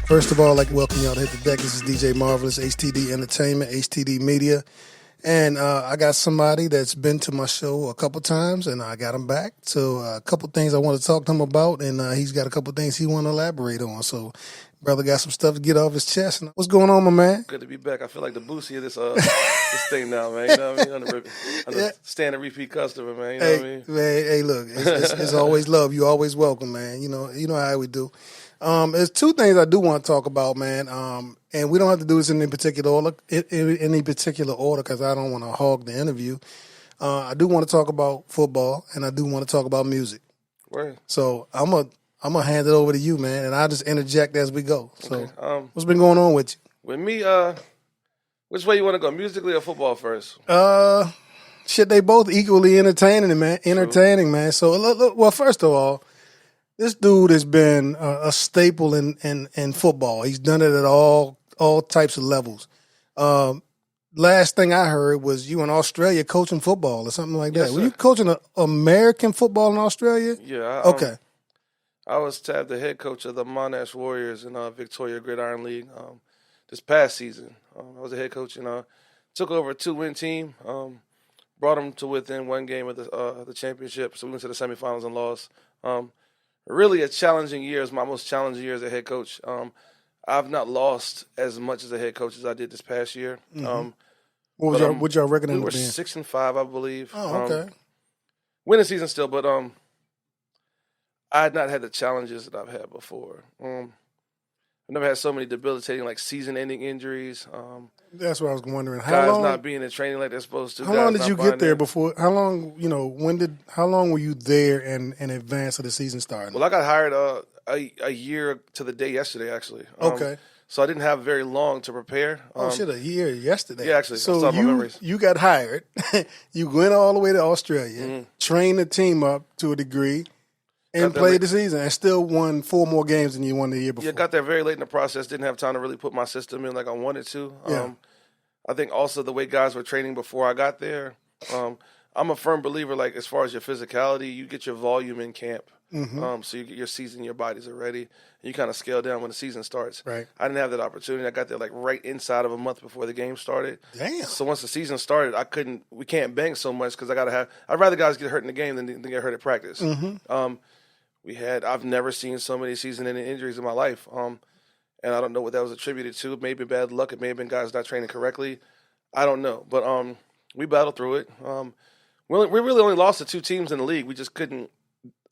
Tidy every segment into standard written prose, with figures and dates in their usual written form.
First of all, I'd like to welcome y'all to Hit the Deck. This is DJ Marvelous, HTD Entertainment, HTD Media. And I got somebody that's been to my show a couple times, and I got him back. So a couple things I want to talk to him about, and he's got a couple things he want to elaborate on. So brother got some stuff to get off his chest. What's going on, my man? Good to be back. I feel like the Boosie of this thing now, man. You know what I mean? Understand repeat customer, man. You know what I mean? Man, hey, look, it's always love. You always welcome, man. You know how we do. There's two things I do want to talk about, man. And we don't have to do this in any particular order, because I don't want to hog the interview. I do want to talk about football, and I do want to talk about music. Right. So I'm gonna hand it over to you, man, and I'll just interject as we go. So, okay. What's been going on with you? With me, which way you want to go, musically or football first? Shit, they both equally entertaining, man. Man. So, look, well, first of all, this dude has been a staple in football. He's done it at all types of levels. Last thing I heard was you in Australia coaching football or something like that. Yes, Were you coaching American football in Australia? Yeah. Okay. I was tabbed the head coach of the Monash Warriors in Victoria Gridiron League this past season. I was the head coach and took over a 2-win team, brought them to within one game of the championship. So we went to the semifinals and lost. Really a challenging year. It's my most challenging year as a head coach. I've not lost as much as a head coach as I did this past year. Mm-hmm. What y'all record? We were 6-5, I believe. Oh, okay. Winning season still, but I had not had the challenges that I've had before. I've never had so many debilitating, like, season-ending injuries. That's what I was wondering. Guys not being in training like they're supposed to. How long did you get there before? How long, how long were you there in advance of the season starting? Well, I got hired a year to the day yesterday, actually. Okay. So I didn't have very long to prepare. A year yesterday. Yeah, actually. So you got hired. You went all the way to Australia, trained the team up to a degree, and played the season, and still won 4 more games than you won the year before. Yeah, got there very late in the process. Didn't have time to really put my system in like I wanted to. Yeah. I think also the way guys were training before I got there. I'm a firm believer, like, as far as your physicality, you get your volume in camp. Mm-hmm. So you get your season, your bodies are ready. And you kind of scale down when the season starts. Right. I didn't have that opportunity. I got there like right inside of a month before the game started. Damn. So once the season started, we can't bang so much because I'd rather guys get hurt in the game than get hurt at practice. Mm-hmm. I've never seen so many season-ending injuries in my life. And I don't know what that was attributed to. Maybe bad luck. It may have been guys not training correctly. I don't know. But we battled through it. We really only lost to 2 teams in the league. We just couldn't.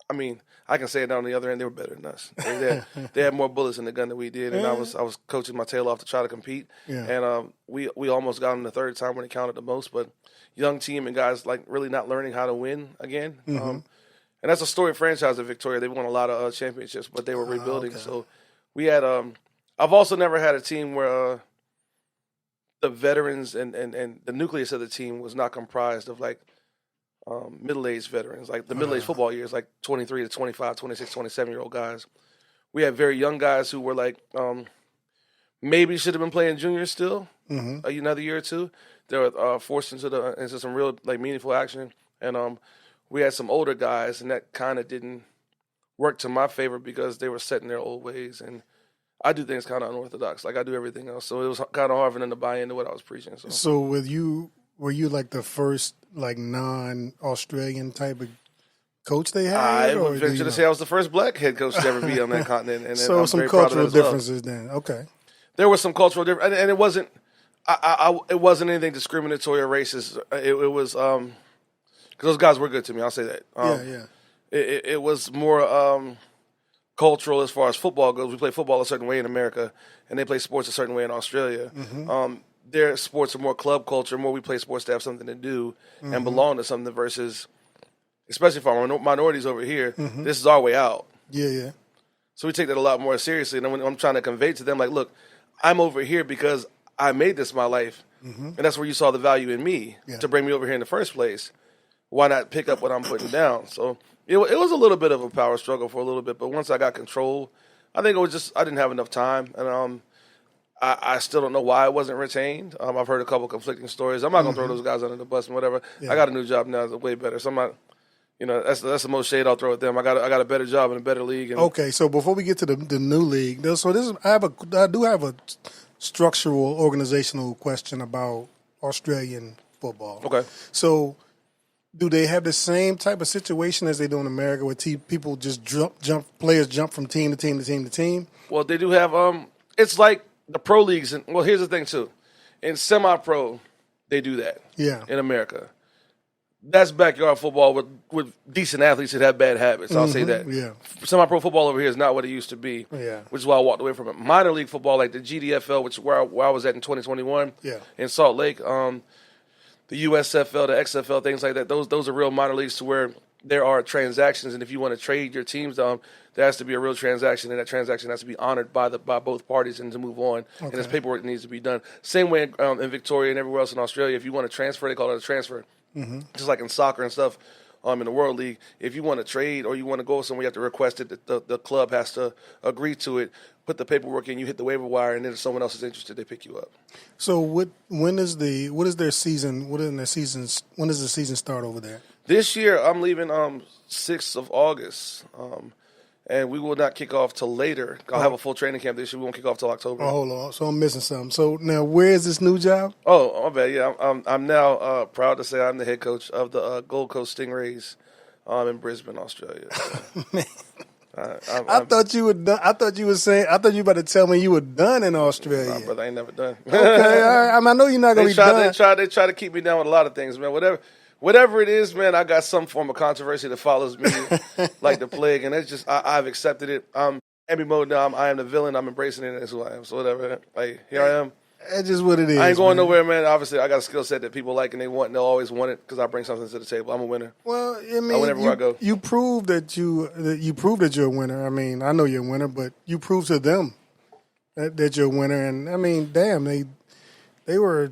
I mean, I can say it on the other end. They were better than us. They had more bullets in the gun than we did, and I was coaching my tail off to try to compete. Yeah. And we almost got them the third time when it counted the most. But young team and guys like really not learning how to win again. Mm-hmm. And that's a storied franchise in Victoria. They won a lot of championships, but they were rebuilding. Okay. So we had. I've also never had a team where the veterans and the nucleus of the team was not comprised of like middle-aged veterans, like the middle-aged football years, like 23 to 25, 26, 27-year-old guys. We had very young guys who were like maybe should have been playing juniors still another year or two. They were forced into some real like meaningful action, and we had some older guys, and that kind of didn't work to my favor because they were set in their old ways, and I do things kind of unorthodox, like I do everything else. So it was kind of hard for them to buy into what I was preaching. So with you, were you like the first like non-Australian type of coach they had? I would venture to say I was the first black head coach to ever be on that continent. And so I'm some very proud of cultural that as well. differences then. Okay. There was some cultural difference, and it wasn't. It wasn't anything discriminatory or racist. It was because those guys were good to me. I'll say that. Yeah. It was more cultural as far as football goes. We play football a certain way in America, and they play sports a certain way in Australia. Mm-hmm. Their sports are more club culture, more we play sports to have something to do and belong to something versus, especially for our minorities over here, this is our way out. Yeah. So we take that a lot more seriously. And when I'm trying to convey to them, like, look, I'm over here because I made this my life, and that's where you saw the value in me to bring me over here in the first place. Why not pick up what I'm putting down? So it was a little bit of a power struggle for a little bit, but once I got control, I think it was just I didn't have enough time, and I still don't know why I wasn't retained. I've heard a couple conflicting stories. I'm not going to throw those guys under the bus and whatever. Yeah. I got a new job now that's way better, so I'm not That's the most shade I'll throw at them. I got a better job in a better league. And Okay, so before we get to the new league, so I do have a structural organizational question about Australian football. Okay. So, do they have the same type of situation as they do in America, where people just players jump from team to team to team to team? Well, they do have it's like the pro leagues, and well, here's the thing too. In semi-pro, they do that. Yeah. In America, that's backyard football with decent athletes that have bad habits. I'll say that. Yeah. Semi-pro football over here is not what it used to be. Yeah. Which is why I walked away from it. Minor league football, like the GDFL, which is where I was at in 2021. Yeah. In Salt Lake, the USFL, the XFL, things like that. Those are real minor leagues to where there are transactions, and if you want to trade your teams, there has to be a real transaction, and that transaction has to be honored by both parties and to move on. Okay. And there's paperwork that needs to be done. Same way in Victoria and everywhere else in Australia. If you want to transfer, they call it a transfer. Mm-hmm. Just like in soccer and stuff. In the World League, if you want to trade or you want to go somewhere, you have to request it. The club has to agree to it, put the paperwork in, you hit the waiver wire, and then if someone else is interested, they pick you up. So when is their season? When does the season start over there? This year, I'm leaving 6th of August, and we will not kick off till later. I'll have a full training camp this year. We won't kick off till October. Oh, hold on. So I'm missing something. So now, where is this new job? Oh, my bad. Yeah, I'm now proud to say I'm the head coach of the Gold Coast Stingrays in Brisbane, Australia. Man. I thought you were done. I thought you were about to tell me you were done in Australia. Nah, brother, I ain't never done. Okay, all right. I know you're not gonna be done. They try to keep me down with a lot of things, man. Whatever it is, man, I got some form of controversy that follows me like the plague, and it's just I've accepted it. I'm Emmy mode now. I am the villain. I'm embracing it. That's who I am. So whatever. Like here I am. That's just what it is. I ain't going nowhere, man. Obviously, I got a skill set that people like and they want, and they'll always want it because I bring something to the table. I'm a winner. Well, I mean, I win everywhere I go. You prove that you're a winner. I mean, I know you're a winner, but you prove to them that you're a winner. And I mean, damn, they were.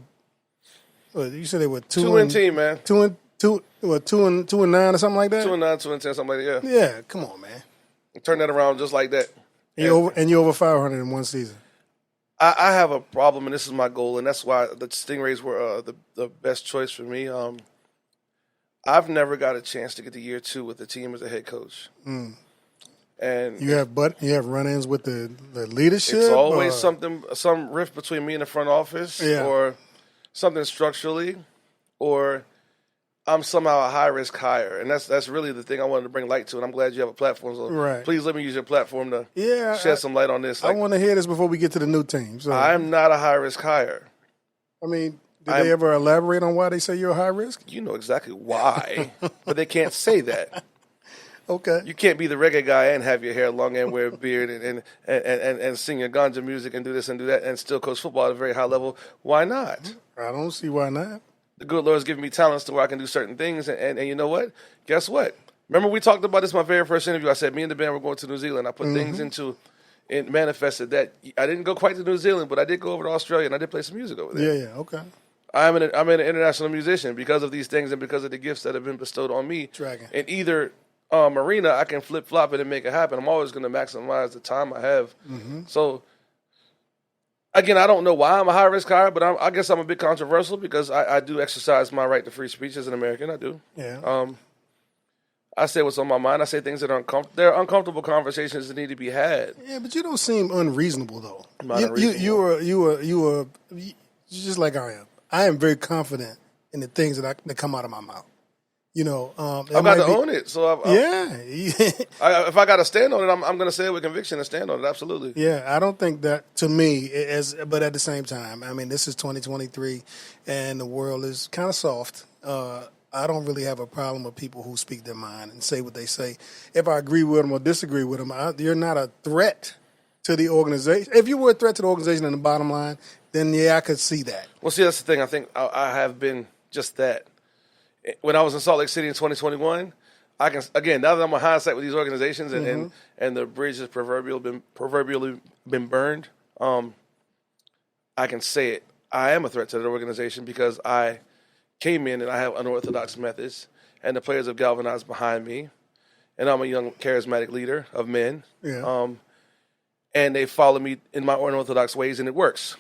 What, you said they were 2-2 team, man. 2-9 or something like that. 2-9, 2-10, something like that. Yeah. Yeah, come on, man. Turn that around just like that. You're over 500 in one season. I have a problem, and this is my goal, and that's why the Stingrays were the best choice for me. I've never got a chance to get to year 2 with the team as a head coach. Mm. And you have run-ins with the leadership. It's always some rift between me and the front office, or something structurally, or I'm somehow a high-risk hire, and that's really the thing I wanted to bring light to, and I'm glad you have a platform. So please let me use your platform to shed some light on this. I want to hear this before we get to the new team. So. I'm not a high-risk hire. I mean, did they ever elaborate on why they say you're a high risk? You know exactly why, but they can't say that. Okay. You can't be the reggae guy and have your hair long and wear a beard and sing your ganja music and do this and do that and still coach football at a very high level. Why not? I don't see why not. The good Lord's given me talents to where I can do certain things, and you know what? Guess what? Remember we talked about this in my very first interview. I said me and the band were going to New Zealand. I put things into it, manifested that. I didn't go quite to New Zealand, but I did go over to Australia, and I did play some music over there. Yeah, okay. I'm an international musician because of these things and because of the gifts that have been bestowed on me. Dragon. In either arena, I can flip-flop it and make it happen. I'm always going to maximize the time I have. Mm-hmm. So, again, I don't know why I'm a high-risk hire, but I guess I'm a bit controversial because I do exercise my right to free speech as an American. I do. Yeah. I say what's on my mind. I say things that are uncomfortable. There are uncomfortable conversations that need to be had. Yeah, but you don't seem unreasonable, though. I'm not unreasonable. You are just like I am. I am very confident in the things that come out of my mouth. You know, I've got to own it. So if I got to stand on it, I'm going to say it with conviction and stand on it. Absolutely. Yeah, I don't think that to me but at the same time, I mean, this is 2023, and the world is kind of soft. I don't really have a problem with people who speak their mind and say what they say. If I agree with them or disagree with them, you're not a threat to the organization. If you were a threat to the organization in the bottom line, then I could see that. Well, see, that's the thing. I think I have been just that. When I was in Salt Lake City in 2021, I can, again, now that I'm on hindsight with these organizations and the bridge has proverbially been burned, I can say it. I am a threat to the organization because I came in and I have unorthodox methods, and the players have galvanized behind me, and I'm a young, charismatic leader of men. Yeah. And they follow me in my unorthodox ways, and it works.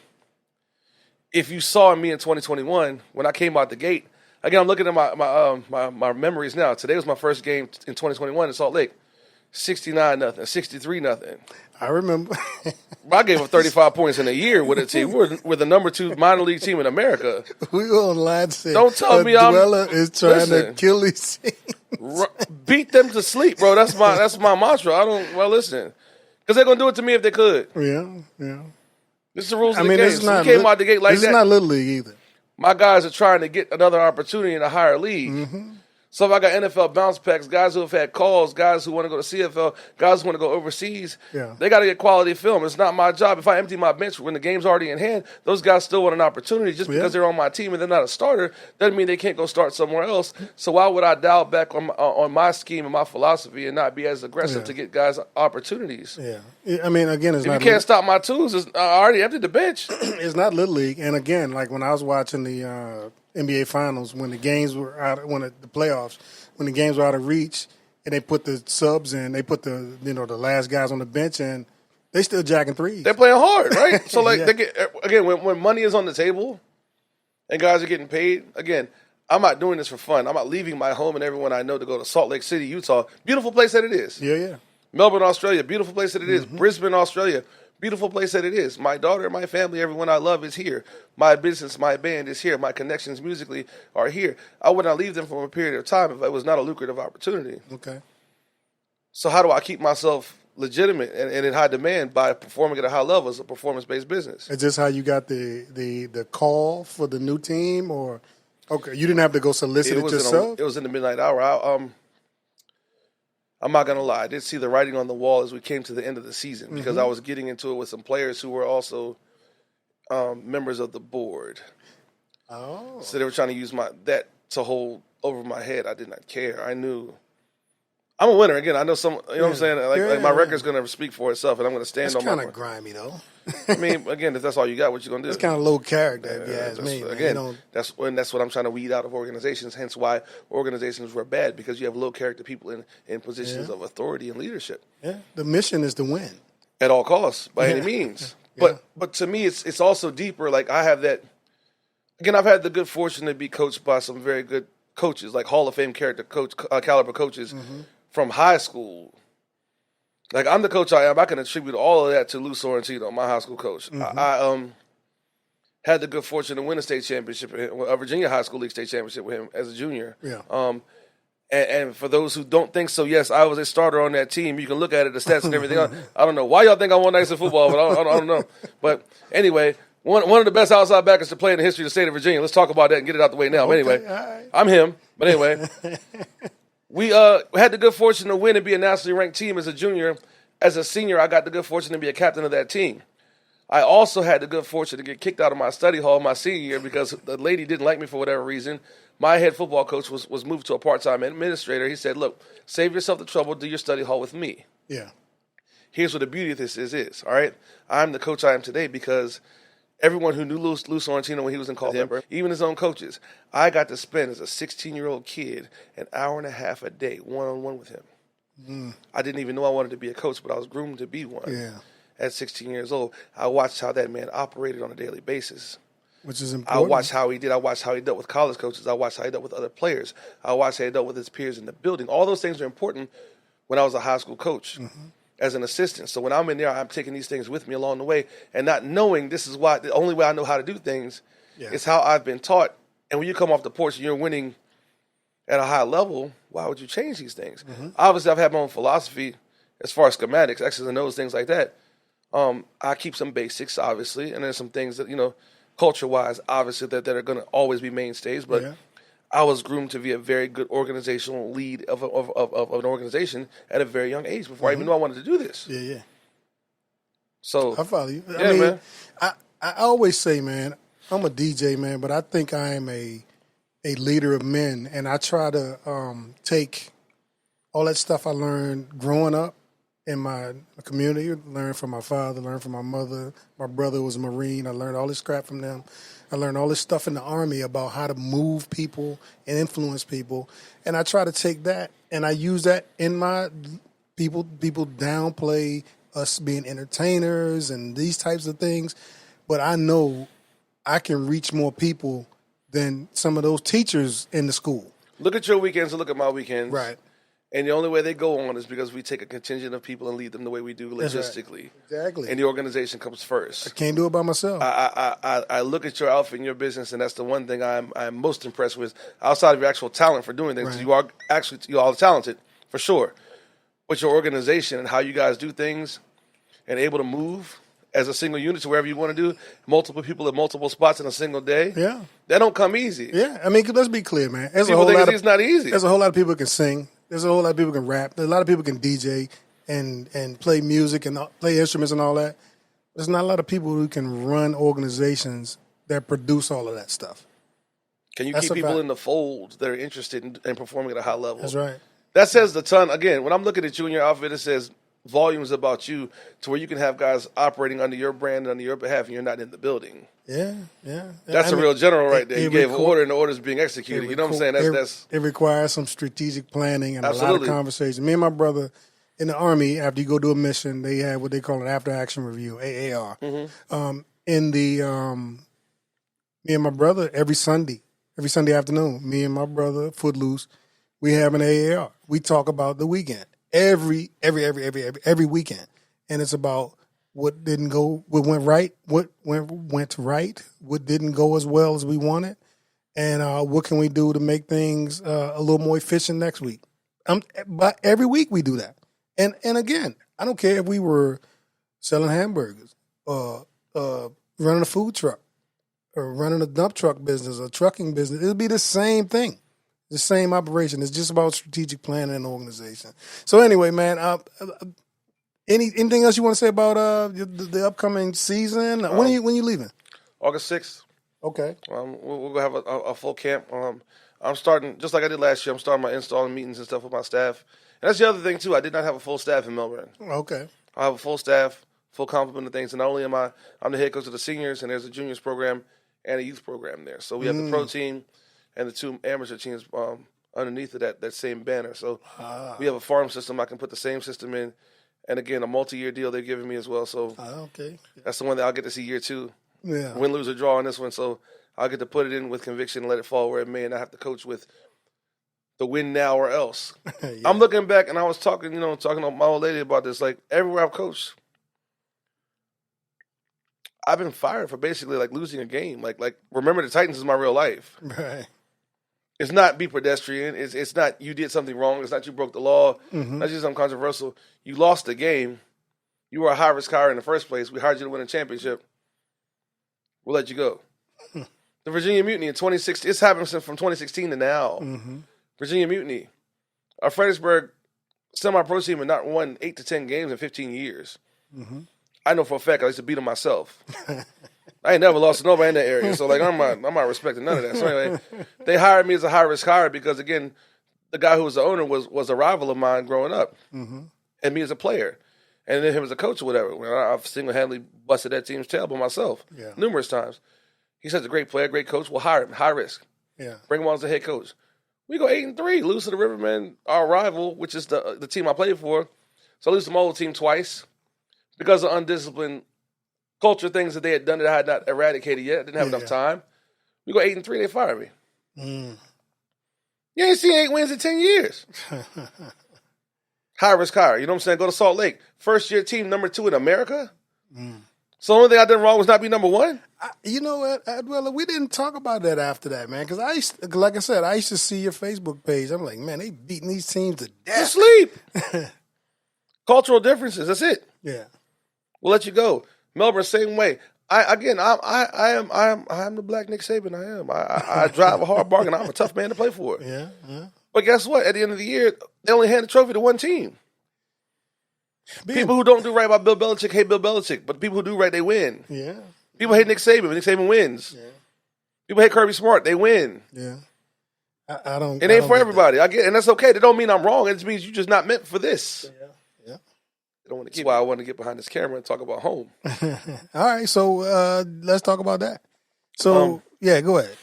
If you saw me in 2021, when I came out the gate, again, I'm looking at my memories now. Today was my first game in 2021 in Salt Lake. 69-0, 63-0. I remember. I gave up 35 points in a year with a team. We're the number 2 minor league team in America. We online said, don't tell me Adwela is trying to kill these teams. Beat them to sleep, bro. That's my mantra. Listen. Because they're going to do it to me if they could. Yeah. This is the rules of the game. So we came out the gate like that. This is not Little League either. My guys are trying to get another opportunity in a higher league. Mm-hmm. So if I got NFL bounce packs, guys who have had calls, guys who want to go to CFL, guys who want to go overseas, they got to get quality film. It's not my job. If I empty my bench when the game's already in hand, those guys still want an opportunity. Just because they're on my team and they're not a starter doesn't mean they can't go start somewhere else. So why would I dial back on my scheme and my philosophy and not be as aggressive to get guys opportunities? Yeah. I mean, again, if you can't stop my tools, I already emptied the bench. It's not Little League. And again, like when I was watching the NBA Finals, when the games were out, the playoffs, when the games were out of reach, and they put the subs in, they put the last guys on the bench, and they still jacking threes. They're playing hard, right? So they get when money is on the table, and guys are getting paid. Again, I'm not doing this for fun. I'm not leaving my home and everyone I know to go to Salt Lake City, Utah. Beautiful place that it is. Yeah. Melbourne, Australia, beautiful place that it is. Brisbane, Australia, beautiful place that it is. My daughter, my family, everyone I love is here. My business, my band is here. My connections musically are here. I would not leave them for a period of time if it was not a lucrative opportunity. Okay. So how do I keep myself legitimate and in high demand by performing at a high level as a performance-based business? Is this how you got the call for the new team? Or okay, you didn't have to go solicit it yourself? It was in the midnight hour. I'm not going to lie. I did see the writing on the wall as we came to the end of the season because I was getting into it with some players who were also members of the board. Oh. So they were trying to use that to hold over my head. I did not care. I knew I'm a winner. Again, I know what I'm saying? Like my record's going to speak for itself, and I'm going to stand on my... It's kind of grimy, though. I mean, again, if that's all you got, what you going to do? It's kind of low character, if you ask me. Again, that's what I'm trying to weed out of organizations, hence why organizations were bad, because you have low character people in positions of authority and leadership. Yeah, the mission is to win. At all costs, by any means. But to me, it's also deeper. Like I have that... Again, I've had the good fortune to be coached by some very good coaches, like Hall of Fame caliber coaches from high school. Like I'm the coach I am. I can attribute all of that to Lou Sorrentino, my high school coach. I had the good fortune to win a state championship, a Virginia High School League state championship with him as a junior. Yeah. And for those who don't think so, yes, I was a starter on that team. You can look at it, the stats and everything. I don't know why y'all think I won nights in football, but I don't know. But anyway, one of the best outside backers to play in the history of the state of Virginia. Let's talk about that and get it out the way now. But anyway, right. I'm him. But anyway, we had the good fortune to win and be a nationally ranked team as a junior. As a senior, I got the good fortune to be a captain of that team. I also had the good fortune to get kicked out of my study hall my senior year because the lady didn't like me for whatever reason. My head football coach was moved to a part-time administrator. He said, look, save yourself the trouble, do your study hall with me. Yeah. Here's what the beauty of this is, all right? I'm the coach I am today because everyone who knew Lou Sorrentino when he was in college, even his own coaches, I got to spend as a 16-year-old kid an hour and a half a day one-on-one with him. I didn't even know I wanted to be a coach, but I was groomed to be one. Yeah. At 16 years old, I watched how that man operated on a daily basis. Which is important. I watched how he did. I watched how he dealt with college coaches. I watched how he dealt with other players. I watched how he dealt with his peers in the building. All those things are important when I was a high school coach as an assistant. So when I'm in there, I'm taking these things with me along the way and not knowing this is why the only way I know how to do things is how I've been taught. And when you come off the porch and you're winning at a high level, why would you change these things? Obviously, I've had my own philosophy as far as schematics, X's and O's, things like that. I keep some basics, obviously, and there's some things that, culture-wise, obviously, that are going to always be mainstays. But I was groomed to be a very good organizational lead of an organization at a very young age before I even knew I wanted to do this. Yeah. So I follow you. Yeah, man. I always say, man, I'm a DJ, man, but I think I am a leader of men, and I try to take all that stuff I learned growing up in my community, learn from my father, learn from my mother. My brother was a Marine. I learned all this crap from them. I learned all this stuff in the Army about how to move people and influence people. And I try to take that and I use that in my people downplay us being entertainers and these types of things. But I know I can reach more people than some of those teachers in the school. Look at your weekends and look at my weekends. Right. And the only way they go on is because we take a contingent of people and lead them the way we do logistically. Right. Exactly. And the organization comes first. I can't do it by myself. I look at your outfit and your business, and that's the one thing I'm most impressed with, outside of your actual talent for doing things. Right. You are talented, for sure. But your organization and how you guys do things and able to move as a single unit to wherever you want to do, multiple people at multiple spots in a single day. Yeah. That don't come easy. Yeah. I mean, let's be clear, man. People think it's not easy. There's a whole lot of people who can sing. There's a whole lot of people who can rap. There's a lot of people who can DJ and play music and play instruments and all that. There's not a lot of people who can run organizations that produce all of that stuff. Can you keep people in the fold that are interested in performing at a high level? That's right. That says a ton. Again, when I'm looking at you and your outfit, it says volumes about you to where you can have guys operating under your brand and under your behalf and you're not in the building. Yeah. That's a real general right there. You gave an order and the order's being executed. You know what I'm saying? It requires some strategic planning and Absolutely. a lot of conversation. Me and my brother in the Army, after you go do a mission, they have what they call an after-action review, AAR. Mm-hmm. Me and my brother, every Sunday afternoon, me and my brother, Footloose, we have an AAR. We talk about the weekend every weekend, and it's about what didn't go, what went right, what went right, what didn't go as well as we wanted, and what can we do to make things a little more efficient next week. But every week we do that, and again, I don't care if we were selling hamburgers, running a food truck, or running a dump truck business, or trucking business. It'll be the same thing. The same operation. It's just about strategic planning and organization. So anyway, man, anything else you want to say about the upcoming season? When you leaving? August 6th. Okay. We'll go have a full camp. I'm starting, just like I did last year, I'm starting my installing meetings and stuff with my staff. And that's the other thing, too. I did not have a full staff in Melbourne. Okay. I have a full staff, full complement of things. And not only I'm the head coach of the seniors, and there's a juniors program and a youth program there. So we have the pro team and the two amateur teams underneath of that same banner. So we have a farm system. I can put the same system in. And, again, a multi-year deal they've given me as well. So okay. That's the one that I'll get to see year 2. Yeah. Win, lose, or draw on this one. So I'll get to put it in with conviction and let it fall where it may, and I have to coach with the win now or else. Yeah. I'm looking back, and I was talking to my old lady about this. Like, everywhere I've coached, I've been fired for basically, like, losing a game. Like remember the Titans is my real life. Right. It's not be pedestrian. It's not you did something wrong. It's not you broke the law. Mm-hmm. That's just something controversial. You lost the game. You were a high-risk hire in the first place. We hired you to win a championship. We'll let you go. The Virginia Mutiny in 2016. It's happened from 2016 to now. Mm-hmm. Virginia Mutiny. Our Fredericksburg semi-pro team had not won 8 to 10 games in 15 years. Mm-hmm. I know for a fact I used to beat them myself. I ain't never lost to nobody in that area, so like I'm not respecting none of that. So anyway, they hired me as a high-risk hire because, again, the guy who was the owner was a rival of mine growing up, and me as a player, and then him as a coach or whatever. I've single-handedly busted that team's tail by myself numerous times. He's such a great player, great coach. We'll hire him, high risk. Yeah, bring him on as a head coach. We go 8-3, lose to the Rivermen, our rival, which is the team I played for. So I lose to my old team twice because of undisciplined culture things that they had done that I had not eradicated yet. I didn't have enough time. We go 8-3, they fire me. You ain't seen 8 wins in 10 years. High risk hire. You know what I'm saying? Go to Salt Lake. First year team number 2 in America. So the only thing I did wrong was not be number 1. You know what, Adwela, we didn't talk about that after that, man. Because like I said, I used to see your Facebook page. I'm like, man, they beating these teams to death. To sleep. Cultural differences. That's it. Yeah. We'll let you go. Melbourne, same way. I am the black Nick Saban. I am. I drive a hard bargain. I'm a tough man to play for. Yeah. But guess what? At the end of the year, they only hand the trophy to one team. People who don't do right by Bill Belichick hate Bill Belichick, but the people who do right, they win. Yeah. People hate Nick Saban, but Nick Saban wins. Yeah. People hate Kirby Smart, they win. Yeah. I don't. It ain't for everybody. I get, and that's okay. That don't mean I'm wrong. It just means you're just not meant for this. Yeah. I don't want to keep. That's why I want to get behind this camera and talk about home. All right, so let's talk about that. So go ahead.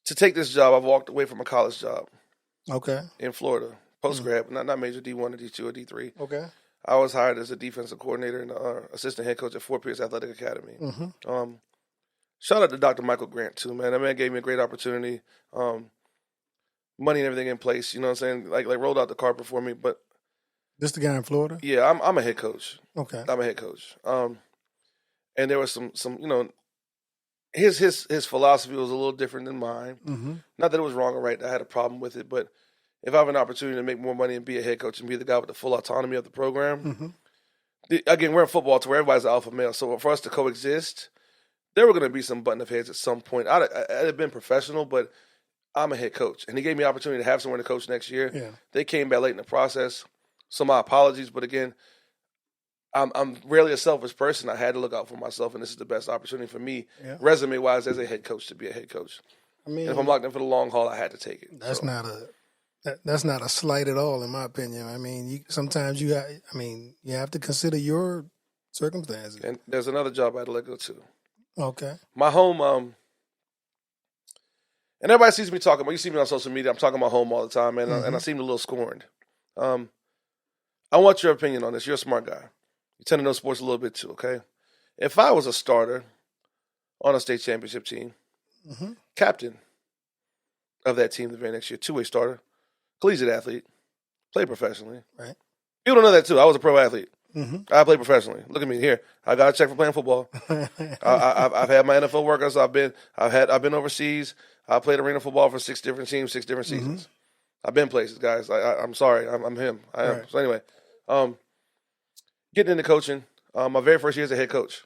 To take this job, I've walked away from a college job. Okay. In Florida, post grad, not major D1 or D2 or D3. Okay. I was hired as a defensive coordinator and assistant head coach at Fort Pierce Athletic Academy. Shout out to Dr. Michael Grant too, man. That man gave me a great opportunity. Money and everything in place. You know what I'm saying? Like rolled out the carpet for me. But This the guy in Florida? yeah, I'm a head coach. Okay. I'm a head coach. And there was some his philosophy was a little different than mine. Mm-hmm. Not that it was wrong or right. I had a problem with it, but if I have an opportunity to make more money and be a head coach and be the guy with the full autonomy of the program, again, we're in football to where everybody's an alpha male. So for us to coexist, there were going to be some button-up heads at some point. I'd have been professional, but I'm a head coach. And he gave me the opportunity to have someone to coach next year. Yeah. They came back late in the process. So my apologies. But again, I'm rarely a selfish person. I had to look out for myself, and this is the best opportunity for me, resume-wise, as a head coach, to be a head coach. I mean, and if I'm locked in for the long haul, I had to take it. That's not a slight at all, in my opinion. I mean, sometimes you have to consider your circumstances. And there's another job I had to let go too. Okay. My home, and everybody sees me talking. When you see me on social media, I'm talking about home all the time, man, and I seem a little scorned. I want your opinion on this. You're a smart guy. You tend to know sports a little bit too, okay? If I was a starter on a state championship team, captain of that team the very next year, two-way starter, collegiate athlete, played professionally. Right. People don't know that too. I was a pro athlete. I played professionally. Look at me here. I got a check for playing football. I've had my NFL workouts. I've been overseas. I played arena football for 6 different teams, 6 different seasons. I've been places, guys. I'm sorry. I'm him. I am. Right. So anyway, getting into coaching, my very first year as a head coach,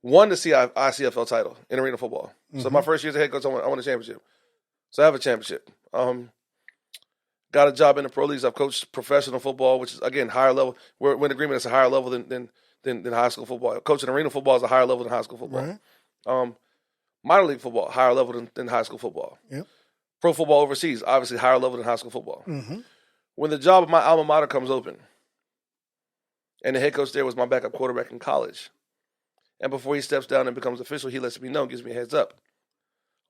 won the ICFL title in arena football. So my first year as a head coach, I won a championship. So I have a championship. Got a job in the pro leagues. I've coached professional football, which is, again, higher level. We're in agreement it's a higher level than high school football. Coaching arena football is a higher level than high school football. Right. Minor league football, higher level than high school football. Yep. Pro football overseas, obviously higher level than high school football. When the job of my alma mater comes open, and the head coach there was my backup quarterback in college, and before he steps down and becomes official, he lets me know, gives me a heads up,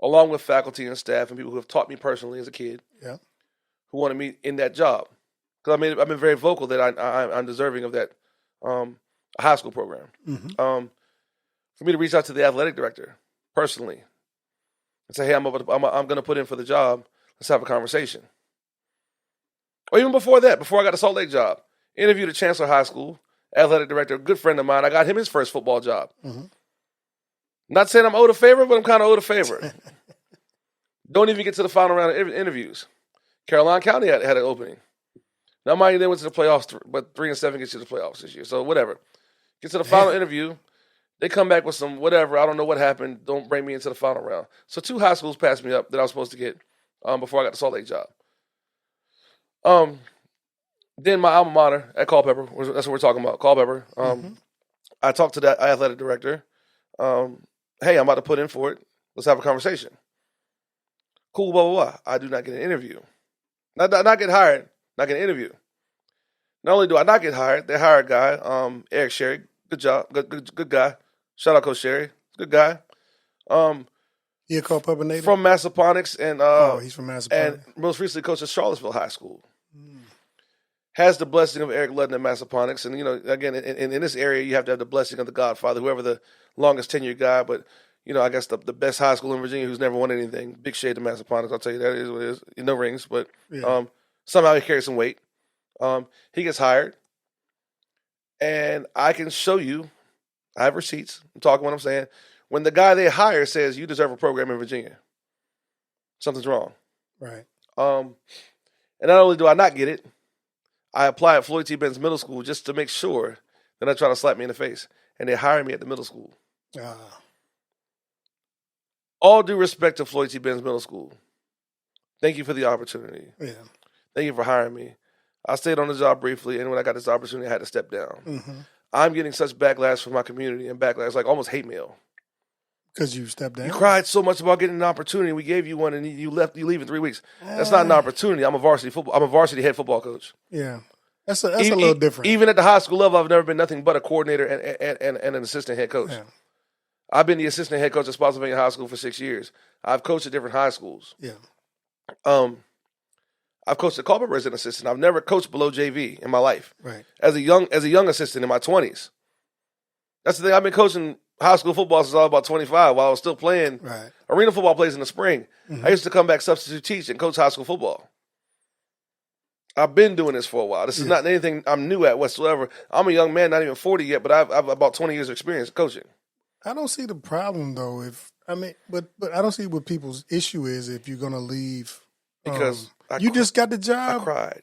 along with faculty and staff and people who have taught me personally as a kid, who wanted me in that job. Because I've been very vocal that I'm deserving of that high school program. For me to reach out to the athletic director personally and say, hey, I'm going to put in for the job. Let's have a conversation. Or even before that, before I got the Salt Lake job, interviewed at Chancellor High School, athletic director, a good friend of mine. I got him his first football job. Not saying I'm owed a favor, but I'm kind of owed a favor. Don't even get to the final round of interviews. Caroline County had an opening. Now, mind you, they went to the playoffs, but 3-7 gets you to the playoffs this year. So whatever. Get to the final interview. They come back with some whatever. I don't know what happened. Don't bring me into the final round. So 2 high schools passed me up that I was supposed to get before I got the Salt Lake job. Then my alma mater at Culpeper, that's what we're talking about, Culpeper. I talked to that athletic director. Hey, I'm about to put in for it. Let's have a conversation. Cool, blah, blah, blah. I do not get an interview. Not get hired, not get an interview. Not only do I not get hired, they hire a guy, Eric Sherry. Good job, good guy. Shout out Coach Sherry, good guy. He a Culpeper native? From Massaponax, and he's from Massaponax. And most recently coached at Charlottesville High School. Has the blessing of Eric Ludden at Massaponax, and again, in this area, you have to have the blessing of the Godfather, whoever the longest tenured guy, but I guess the best high school in Virginia who's never won anything. Big shade to Massaponax, I'll tell you that. It is what it is. No rings, but somehow he carries some weight. He gets hired, and I can show you, I have receipts, I'm talking what I'm saying. When the guy they hire says, you deserve a program in Virginia, something's wrong. Right. And not only do I not get it, I apply at Floyd T. Benz Middle School just to make sure they're not trying to slap me in the face. And they hire me at the middle school. All due respect to Floyd T. Benz Middle School. Thank you for the opportunity. Yeah. Thank you for hiring me. I stayed on the job briefly, and when I got this opportunity, I had to step down. I'm getting such backlash from my community, and backlash, like almost hate mail. Because you stepped down? You cried so much about getting an opportunity. We gave you one, and you leave in 3 weeks. That's not an opportunity. I'm a varsity head football coach. Yeah. That's a little different. Even at the high school level, I've never been nothing but a coordinator and an assistant head coach. Yeah. I've been the assistant head coach at Spotsylvania High School for 6 years. I've coached at different high schools. Yeah. I've coached at Culpeper as an assistant. I've never coached below JV in my life. Right. As a young assistant in my 20s. That's the thing. I've been coaching high school football since I was about 25 while I was still playing. Right. Arena football plays in the spring. I used to come back substitute teach and coach high school football. I've been doing this for a while. This is not anything I'm new at whatsoever. I'm a young man, not even 40 yet, but I've about 20 years of experience coaching. I don't see the problem though. But I don't see what people's issue is if you're gonna leave Because you just got the job. I cried.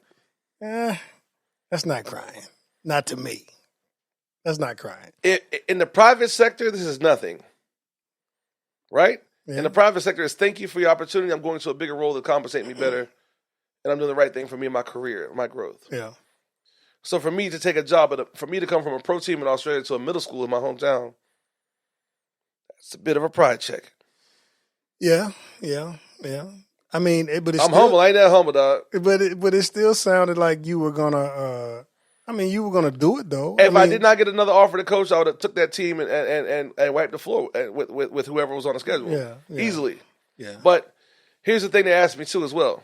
That's not crying. Not to me. That's not crying. In the private sector, this is nothing. Right? Yeah. In the private sector, it's thank you for your opportunity. I'm going to a bigger role to compensate me better. And I'm doing the right thing for me and my career, my growth. Yeah. So for me to take a job, for me to come from a pro team in Australia to a middle school in my hometown, it's a bit of a pride check. Yeah. I mean, but it's I'm humble. I ain't that humble, dog. But it still sounded like you were gonna. You were gonna do it though. If I did not get another offer to coach, I would have took that team and wiped the floor with whoever was on the schedule. Yeah. Easily. Yeah. But here's the thing they asked me too as well.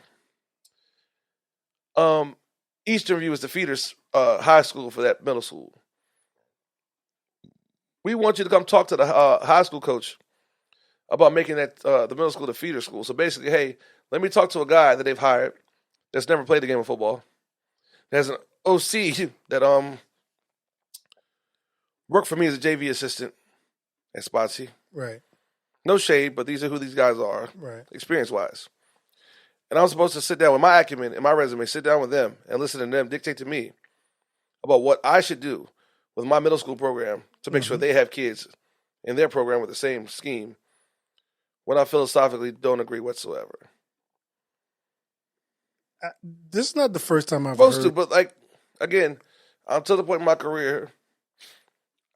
Eastern View is the feeder high school for that middle school. We want you to come talk to the high school coach about making that the middle school the feeder school. So basically, hey, let me talk to a guy that they've hired that's never played the game of football. There's an OC that worked for me as a JV assistant at Spotsy. Right. No shade, but these are who these guys are, Right. experience-wise. And I'm supposed to sit down with my acumen and my resume, sit down with them and listen to them dictate to me about what I should do with my middle school program to make sure they have kids in their program with the same scheme when I philosophically don't agree whatsoever. This is not the first time I've Supposed heard. to, but like, again, I'm to the point in my career,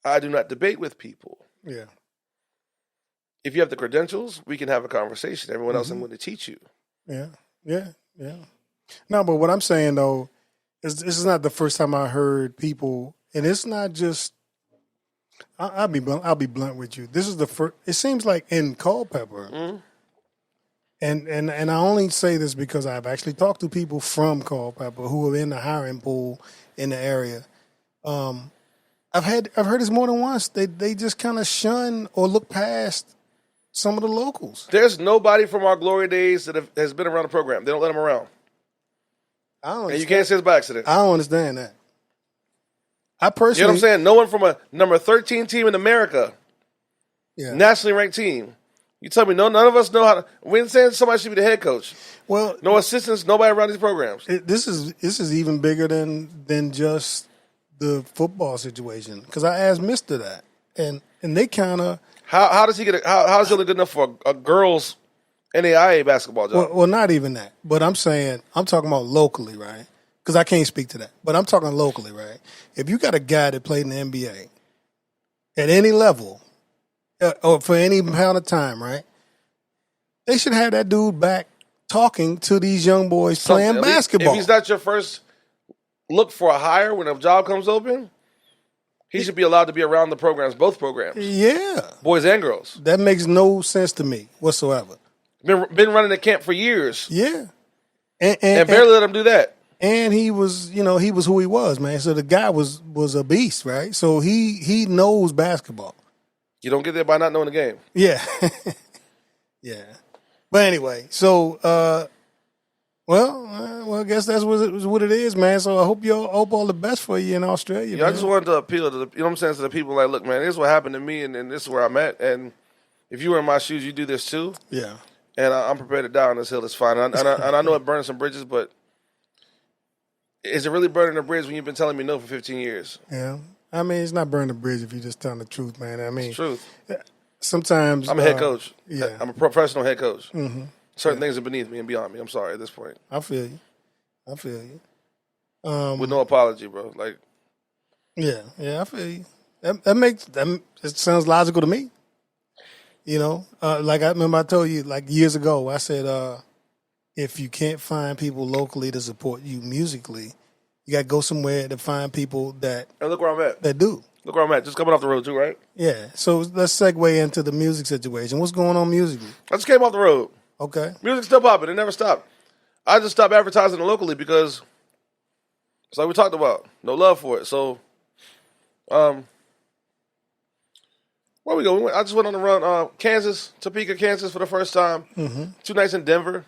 I do not debate with people. Yeah. If you have the credentials, we can have a conversation. Everyone else, I'm going to teach you. Yeah. No, but what I'm saying though is this is not the first time I heard people, and it's not just. I'll be blunt with you. This is the first. It seems like in Culpeper, and I only say this because I've actually talked to people from Culpeper who are in the hiring pool in the area. I've heard this more than once. They just kind of shun or look past some of the locals. There's nobody from our glory days that has been around the program. They don't let them around. And you can't say it's by accident. I don't understand that. I personally, you know what I'm saying? No one from a number 13 team in America, nationally ranked team. You tell me none of us know how to. We ain't saying somebody should be the head coach. Well, no assistants, nobody around these programs. This is even bigger than just the football situation. Because I asked Mister that, and they kind of. How does he get? How is he good enough for a girls' NAIA basketball job? Well, not even that. But I'm talking about locally, right? Because I can't speak to that. But I'm talking locally, right? If you got a guy that played in the NBA at any level or for any amount of time, right? They should have that dude back talking to these young boys playing basketball. If he's not your first look for a hire when a job comes open, he should be allowed to be around the programs, both programs. Yeah. Boys and girls. That makes no sense to me whatsoever. Been running the camp for years. Yeah. And barely let him do that. And he was who he was, man. So the guy was a beast, right? So he knows basketball. You don't get there by not knowing the game. Yeah. Yeah. But anyway, so I guess that's what it is, man. So I hope all the best for you in Australia. Yeah, I just wanted to appeal to to the people like, look, man, this is what happened to me, and this is where I'm at. And if you were in my shoes, you do this too. Yeah. And I'm prepared to die on this hill. It's fine. And I know it burns some bridges, but is it really burning a bridge when you've been telling me no for 15 years? Yeah. I mean, it's not burning the bridge if you're just telling the truth, man. I mean, it's truth. Sometimes I'm a head coach. Yeah. I'm a professional head coach. Mm-hmm. Certain things are beneath me and beyond me. I'm sorry at this point. I feel you. With no apology, bro. Like, yeah, I feel you. It sounds logical to me. You know, like I remember I told you like years ago, I said, if you can't find people locally to support you musically, you got to go somewhere to find people that. And look where I'm at. That do. Look where I'm at. Just coming off the road too, right? Yeah. So let's segue into the music situation. What's going on musically? I just came off the road. Okay. Music's still popping. It never stopped. I just stopped advertising it locally because it's like we talked about. No love for it. So, Where we go? I just went on the run. Kansas, Topeka, Kansas for the first time. 2 nights in Denver.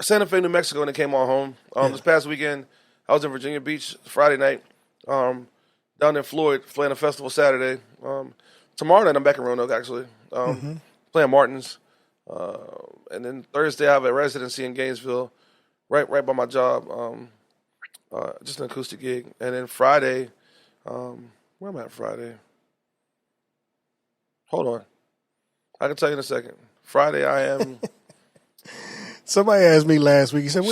Santa Fe, New Mexico, and then came on home. This past weekend, I was in Virginia Beach Friday night. Down in Floyd, playing a festival Saturday. Tomorrow night, I'm back in Roanoke, actually. Playing Martin's. And then Thursday, I have a residency in Gainesville, right by my job. Just an acoustic gig. And then Friday, where am I at Friday? Hold on. I can tell you in a second. Friday, I am. Somebody asked me last week. He said,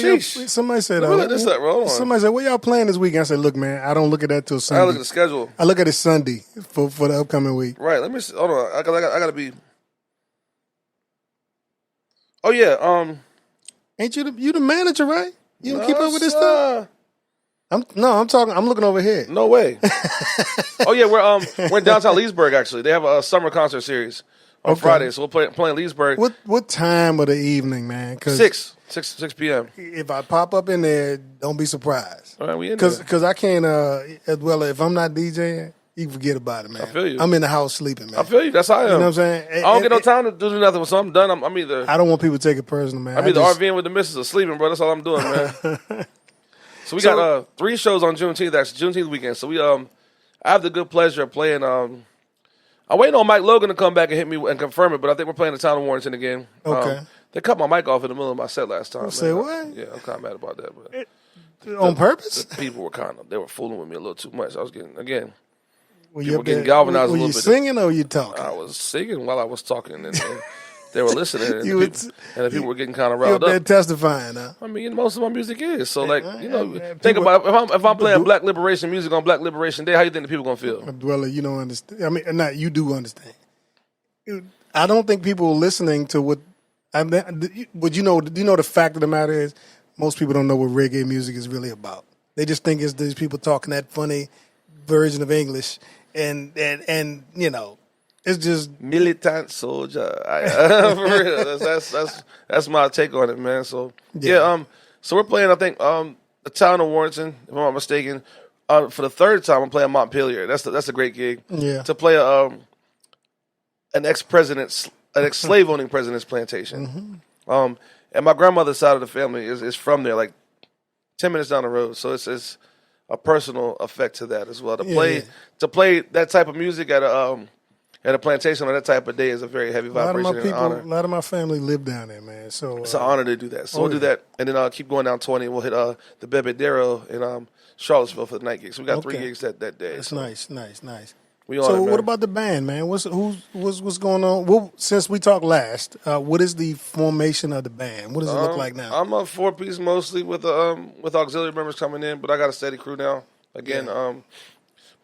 somebody said, look this up, bro. Hold on. Somebody said, what y'all playing this week? I said, look, man, I don't look at that till Sunday. I look at the schedule. I look at it Sunday for the upcoming week. Right. Let me see. Hold on. I got to be. Oh, yeah. Ain't you the manager, right? You don't keep up with this stuff? I'm looking over here. No way. Oh yeah, we're in downtown Leesburg actually. They have a summer concert series on Friday, so we're playing Leesburg. What time of the evening, man? 6 p.m. If I pop up in there, don't be surprised. All right, we in there. Because I can't. Adwela, if I'm not DJing, you can forget about it, man. I feel you. I'm in the house sleeping, man. I feel you. That's how I am. You know what I'm saying? I don't get no time to do nothing. So I'm done. I'm either. I don't want people to take it personal, man. I'm either RVing with the missus or sleeping, bro. That's all I'm doing, man. So we got 3 shows on Juneteenth, actually, Juneteenth weekend. So I have the good pleasure of playing. I'm waiting on Mike Logan to come back and hit me and confirm it, but I think we're playing the town of Warrenton again. Okay. They cut my mic off in the middle of my set last time. Say what? Yeah, I'm kind of mad about that. But on purpose? The people they were fooling with me a little too much. I was getting, again, were people getting galvanized a little bit. Were you singing or were you talking? I was singing while I was talking, and they were listening, and the people were getting kind of riled up. They're testifying, huh? I mean, most of my music is. So, think about it. If I'm playing Black Liberation music on Black Liberation Day, how you think the people going to feel? Well, you don't understand. I mean, you do understand. I don't think people are listening to what. But you know the fact of the matter is, most people don't know what reggae music is really about. They just think it's these people talking that funny version of English, and you know, it's just militant soldier. For real, that's my take on it, man. So so we're playing. I think the town of Warrenton, if I'm not mistaken. For the 3rd time, I'm playing Montpelier. That's a great gig. Yeah. To play an ex-slave owning president's plantation. And my grandmother's side of the family is from there, like 10 minutes down the road. So it's a personal effect to that as well. To play that type of music at a plantation on that type of day is a very heavy vibration and honor. A lot of my family live down there, man. So it's an honor to do that. So we'll do that, and then I'll keep going down 20. We'll hit the Bebedero in Charlottesville for the night gigs. So we got 3 gigs that day. That's nice. So what about the band, man? What's going on? Well, since we talked last, what is the formation of the band? What does it look like now? I'm a 4-piece mostly with auxiliary members coming in, but I got a steady crew now. Again,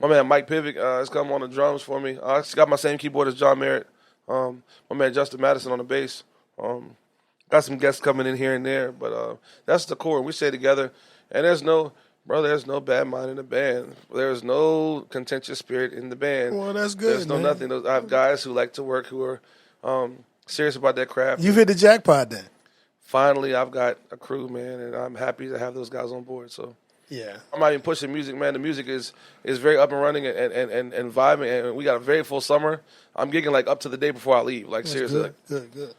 my man Mike Pivick has come on the drums for me. I got my same keyboard as John Merritt. My man Justin Madison on the bass. Got some guests coming in here and there, but that's the core. We stay together, and there's no bad mind in the band. There's no contentious spirit in the band. Well, that's good. There's no nothing. I have guys who like to work, who are serious about their craft. You've hit the jackpot then. Finally, I've got a crew, man, and I'm happy to have those guys on board. So yeah, I'm not even pushing music, man. The music is very up and running and vibing, and we got a very full summer. I'm gigging like up to the day before I leave. Like, seriously. Good.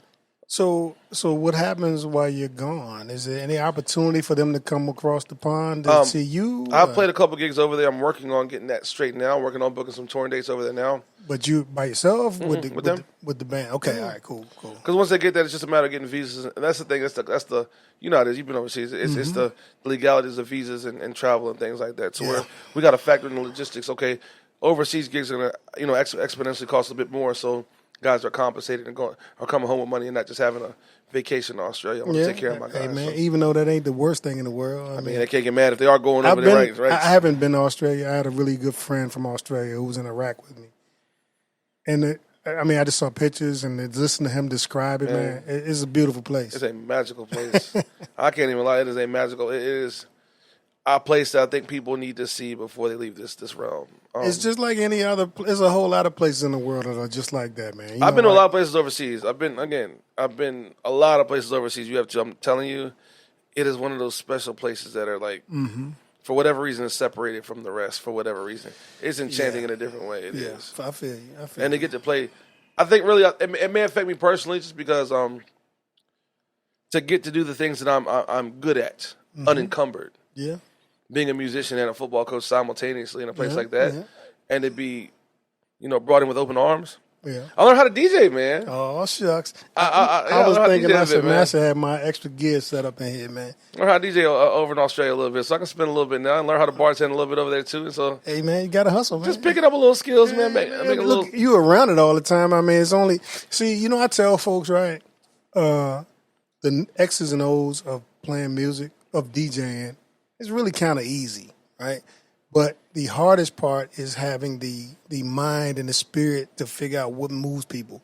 So what happens while you're gone? Is there any opportunity for them to come across the pond to see you? I've played a couple gigs over there. I'm working on getting that straight now. I'm working on booking some touring dates over there now. But you by yourself with them? With the band? Okay, all right, cool. Because once they get that, it's just a matter of getting visas, and that's the thing. That's the you know how it is. You've been overseas. It's the legalities of visas and travel and things like that. So we got to factor in the logistics. Okay, overseas gigs are gonna exponentially cost a bit more. So guys are compensated and are coming home with money and not just having a vacation in Australia. I want to take care of my guys. Hey, man, even though that ain't the worst thing in the world. I mean, they can't get mad if they are going over there, right? I haven't been to Australia. I had a really good friend from Australia who was in Iraq with me. And, I just saw pictures and listening to him describe it, man. It's a beautiful place. It's a magical place. I can't even lie. It is a magical. It is a place that I think people need to see before they leave this realm. It's just like any other. There's a whole lot of places in the world that are just like that, man. I've been to a lot of places overseas. I've been a lot of places overseas. I'm telling you, it is one of those special places that are like for whatever reason, is separated from the rest. For whatever reason, it's enchanting in a different way. It is. I feel you. And they get to play. I think really it may affect me personally, just because to get to do the things that I'm good at, unencumbered. Yeah. Being a musician and a football coach simultaneously in a place like that, and to be, brought in with open arms. Yeah. I learned how to DJ, man. Oh, shucks. I was thinking I man. should have my extra gear set up in here, man. I learned how to DJ over in Australia a little bit, so I can spend a little bit now and learn how to bartend a little bit over there too. And so, hey, man, you got to hustle, man. Just picking up a little skills, man. Look, you around it all the time. I mean, it's only... See, I tell folks, right, the X's and O's of playing music, of DJing, is really kind of easy, right? But the hardest part is having the mind and the spirit to figure out what moves people.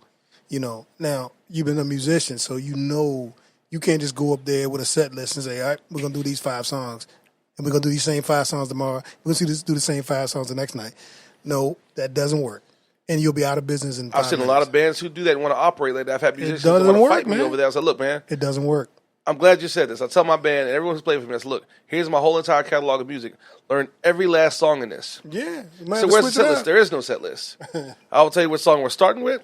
Now, you've been a musician, so you can't just go up there with a set list and say, all right, we're going to do these 5 songs, and we're going to do these same 5 songs tomorrow. We're going to do the same 5 songs the next night. No, that doesn't work. And you'll be out of business in 5 I've seen minutes. a lot of bands who do that and want to operate like that. I've had musicians who want to fight me over there. I said, look, man. It doesn't work. I'm glad you said this. I tell my band and everyone who's played for me, I said, look, here's my whole entire catalog of music. Learn every last song in this. Yeah. So where's the set list? There is no set list. I will tell you what song we're starting with,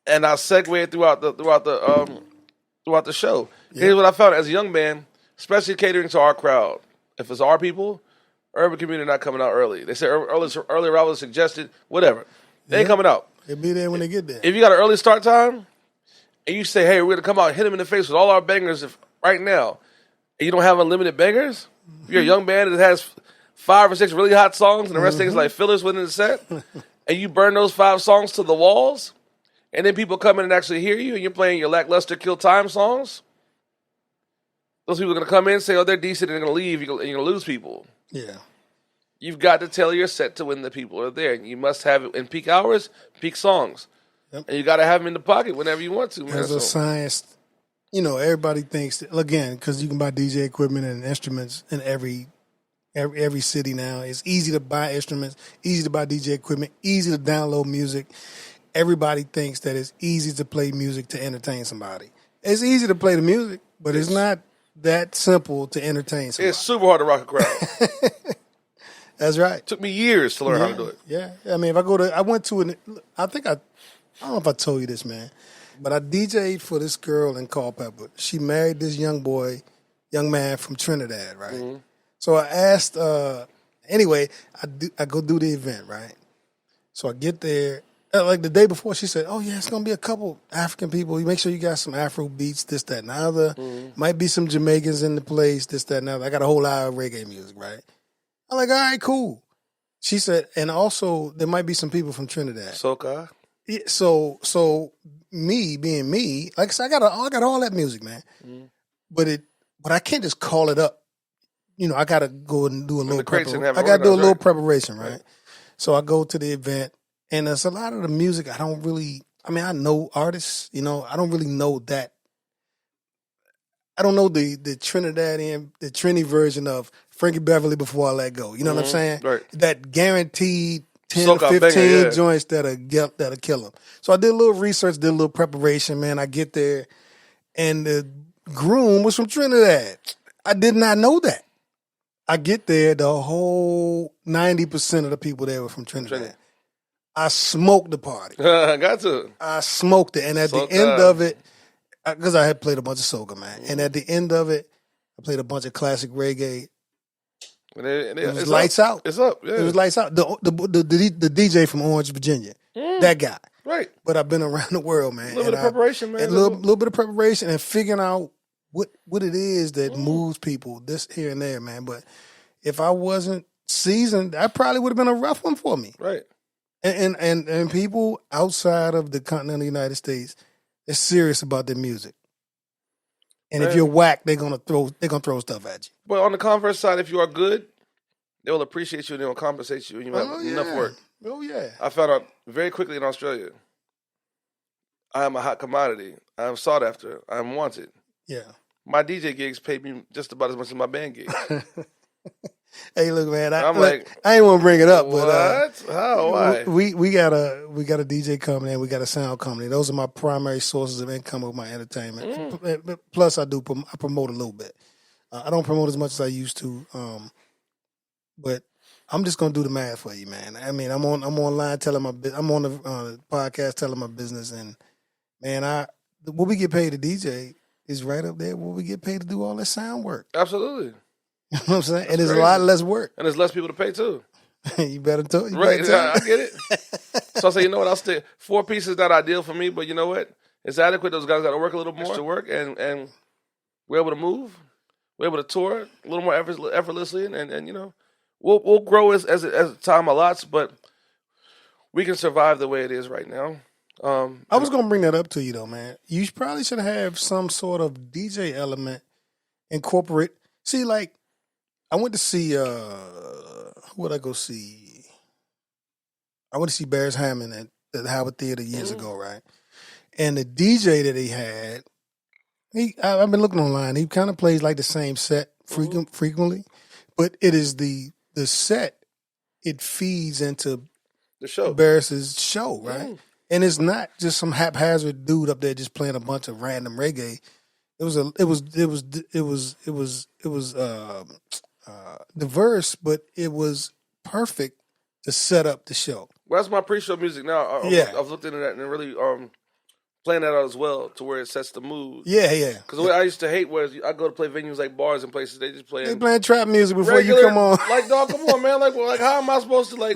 and I'll segue it throughout the show. Yeah. Here's what I found as a young man, especially catering to our crowd. If it's our people, urban community not coming out early. They say early arrival suggested, whatever. They ain't coming out. They'll be there when they get there. If you got an early start time, and you say, hey, we're going to come out and hit them in the face with all our bangers right now, and you don't have unlimited bangers, if you're a young band that has 5 or 6 really hot songs and the rest of things like fillers within the set, and you burn those 5 songs to the walls, and then people come in and actually hear you, and you're playing your lackluster kill time songs, those people are going to come in and say, oh, they're decent, and they're going to leave, and you're going to lose people. Yeah. You've got to tell your set to when the people are there. And you must have it in peak hours, peak songs. Yep. And you got to have them in the pocket whenever you want to, man. There's a science, everybody thinks, again, because you can buy DJ equipment and instruments in every city now. It's easy to buy instruments, easy to buy DJ equipment, easy to download music. Everybody thinks that it's easy to play music to entertain somebody. It's easy to play the music, but it's not that simple to entertain somebody. It's super hard to rock a crowd. That's right. It took me years to learn how to do it. Yeah. I mean, I don't know if I told you this, man, but I DJ'd for this girl in Culpeper. She married this young man from Trinidad, right? Mm-hmm. So I asked, anyway, I go do the event, right? So I get there, like the day before, she said, oh, yeah, it's going to be a couple African people. You make sure you got some Afro beats, this, that, and the other. Mm-hmm. Might be some Jamaicans in the place, this, that, and the other. I got a whole lot of reggae music, right? I'm like, all right, cool. She said, and also there might be some people from Trinidad. Soca. Yeah, so me being me, like I said, I got all that music, man. Mm. But I can't just call it up. I got to go and do a little preparation. I got to do a little preparation, right? So I go to the event, and there's a lot of the music I don't really. I mean, I know artists. I don't really know that. I don't know the Trinidadian, the Trini version of Frankie Beverly Before I Let Go. You know what I'm saying? Right. That guaranteed 10 to 15 joints that'll kill them. So I did a little research, did a little preparation, man. I get there, and the groom was from Trinidad. I did not know that. I get there, the whole 90% of the people there were from Trinidad. I smoked the party. Got to. I smoked it. And at the end of it, because I had played a bunch of soca, man. And at the end of it, I played a bunch of classic reggae. It was lights out. It's up. Yeah. It was lights out. The DJ from Orange, Virginia, that guy. Right. But I've been around the world, man. A little bit of preparation, man. A little bit of preparation and figuring out what it is that moves people, this here and there, man. But if I wasn't seasoned, that probably would have been a rough one for me. Right. And people outside of the continental United States, they're serious about their music. And if you're whack, they're gonna throw stuff at you. But on the converse side, if you are good, they will appreciate you and they will compensate you and you have enough work. Oh yeah. I found out very quickly in Australia, I am a hot commodity. I am sought after. I am wanted. Yeah. My DJ gigs pay me just about as much as my band gigs. Hey, look, man. I ain't want to bring it up, what? But how? Why? We got a DJ company and we got a sound company. Those are my primary sources of income with my entertainment. Plus, I promote a little bit. I don't promote as much as I used to. but I'm just gonna do the math for you, man. I mean, I'm online telling I'm on the podcast telling my business, and man, what we get paid to DJ is right up there. What we get paid to do all that sound work. Absolutely. You know what I'm saying? That's and it's crazy. a lot less work. And there's less people to pay too. You better tell. Right, I get it. So I say, you know what? I'll stay. 4 pieces not ideal for me, but you know what? It's adequate. Those guys got to work a little more to work, and we're able to move. We're able to tour a little more effortlessly, and you know, we'll grow as time allots, but we can survive the way it is right now. I was gonna bring that up to you though, man. You probably should have some sort of DJ element incorporate. See, like I went to see who would I go see? I went to see Bears Hammond at the Howard Theater years ago, right? And the DJ that he had, I've been looking online. He kind of plays like the same set frequently, but it is the set. It feeds into the show, Barris's show, right? And it's not just some haphazard dude up there just playing a bunch of random reggae. It was diverse, but it was perfect to set up the show. Well, that's my pre-show music now. I've looked into that and really playing that out as well to where it sets the mood. Yeah. Because what I used to hate was I go to play venues like bars and places, they just play. They playing trap music before you come on. Like, dog, come on, man. Like, how am I supposed to, like...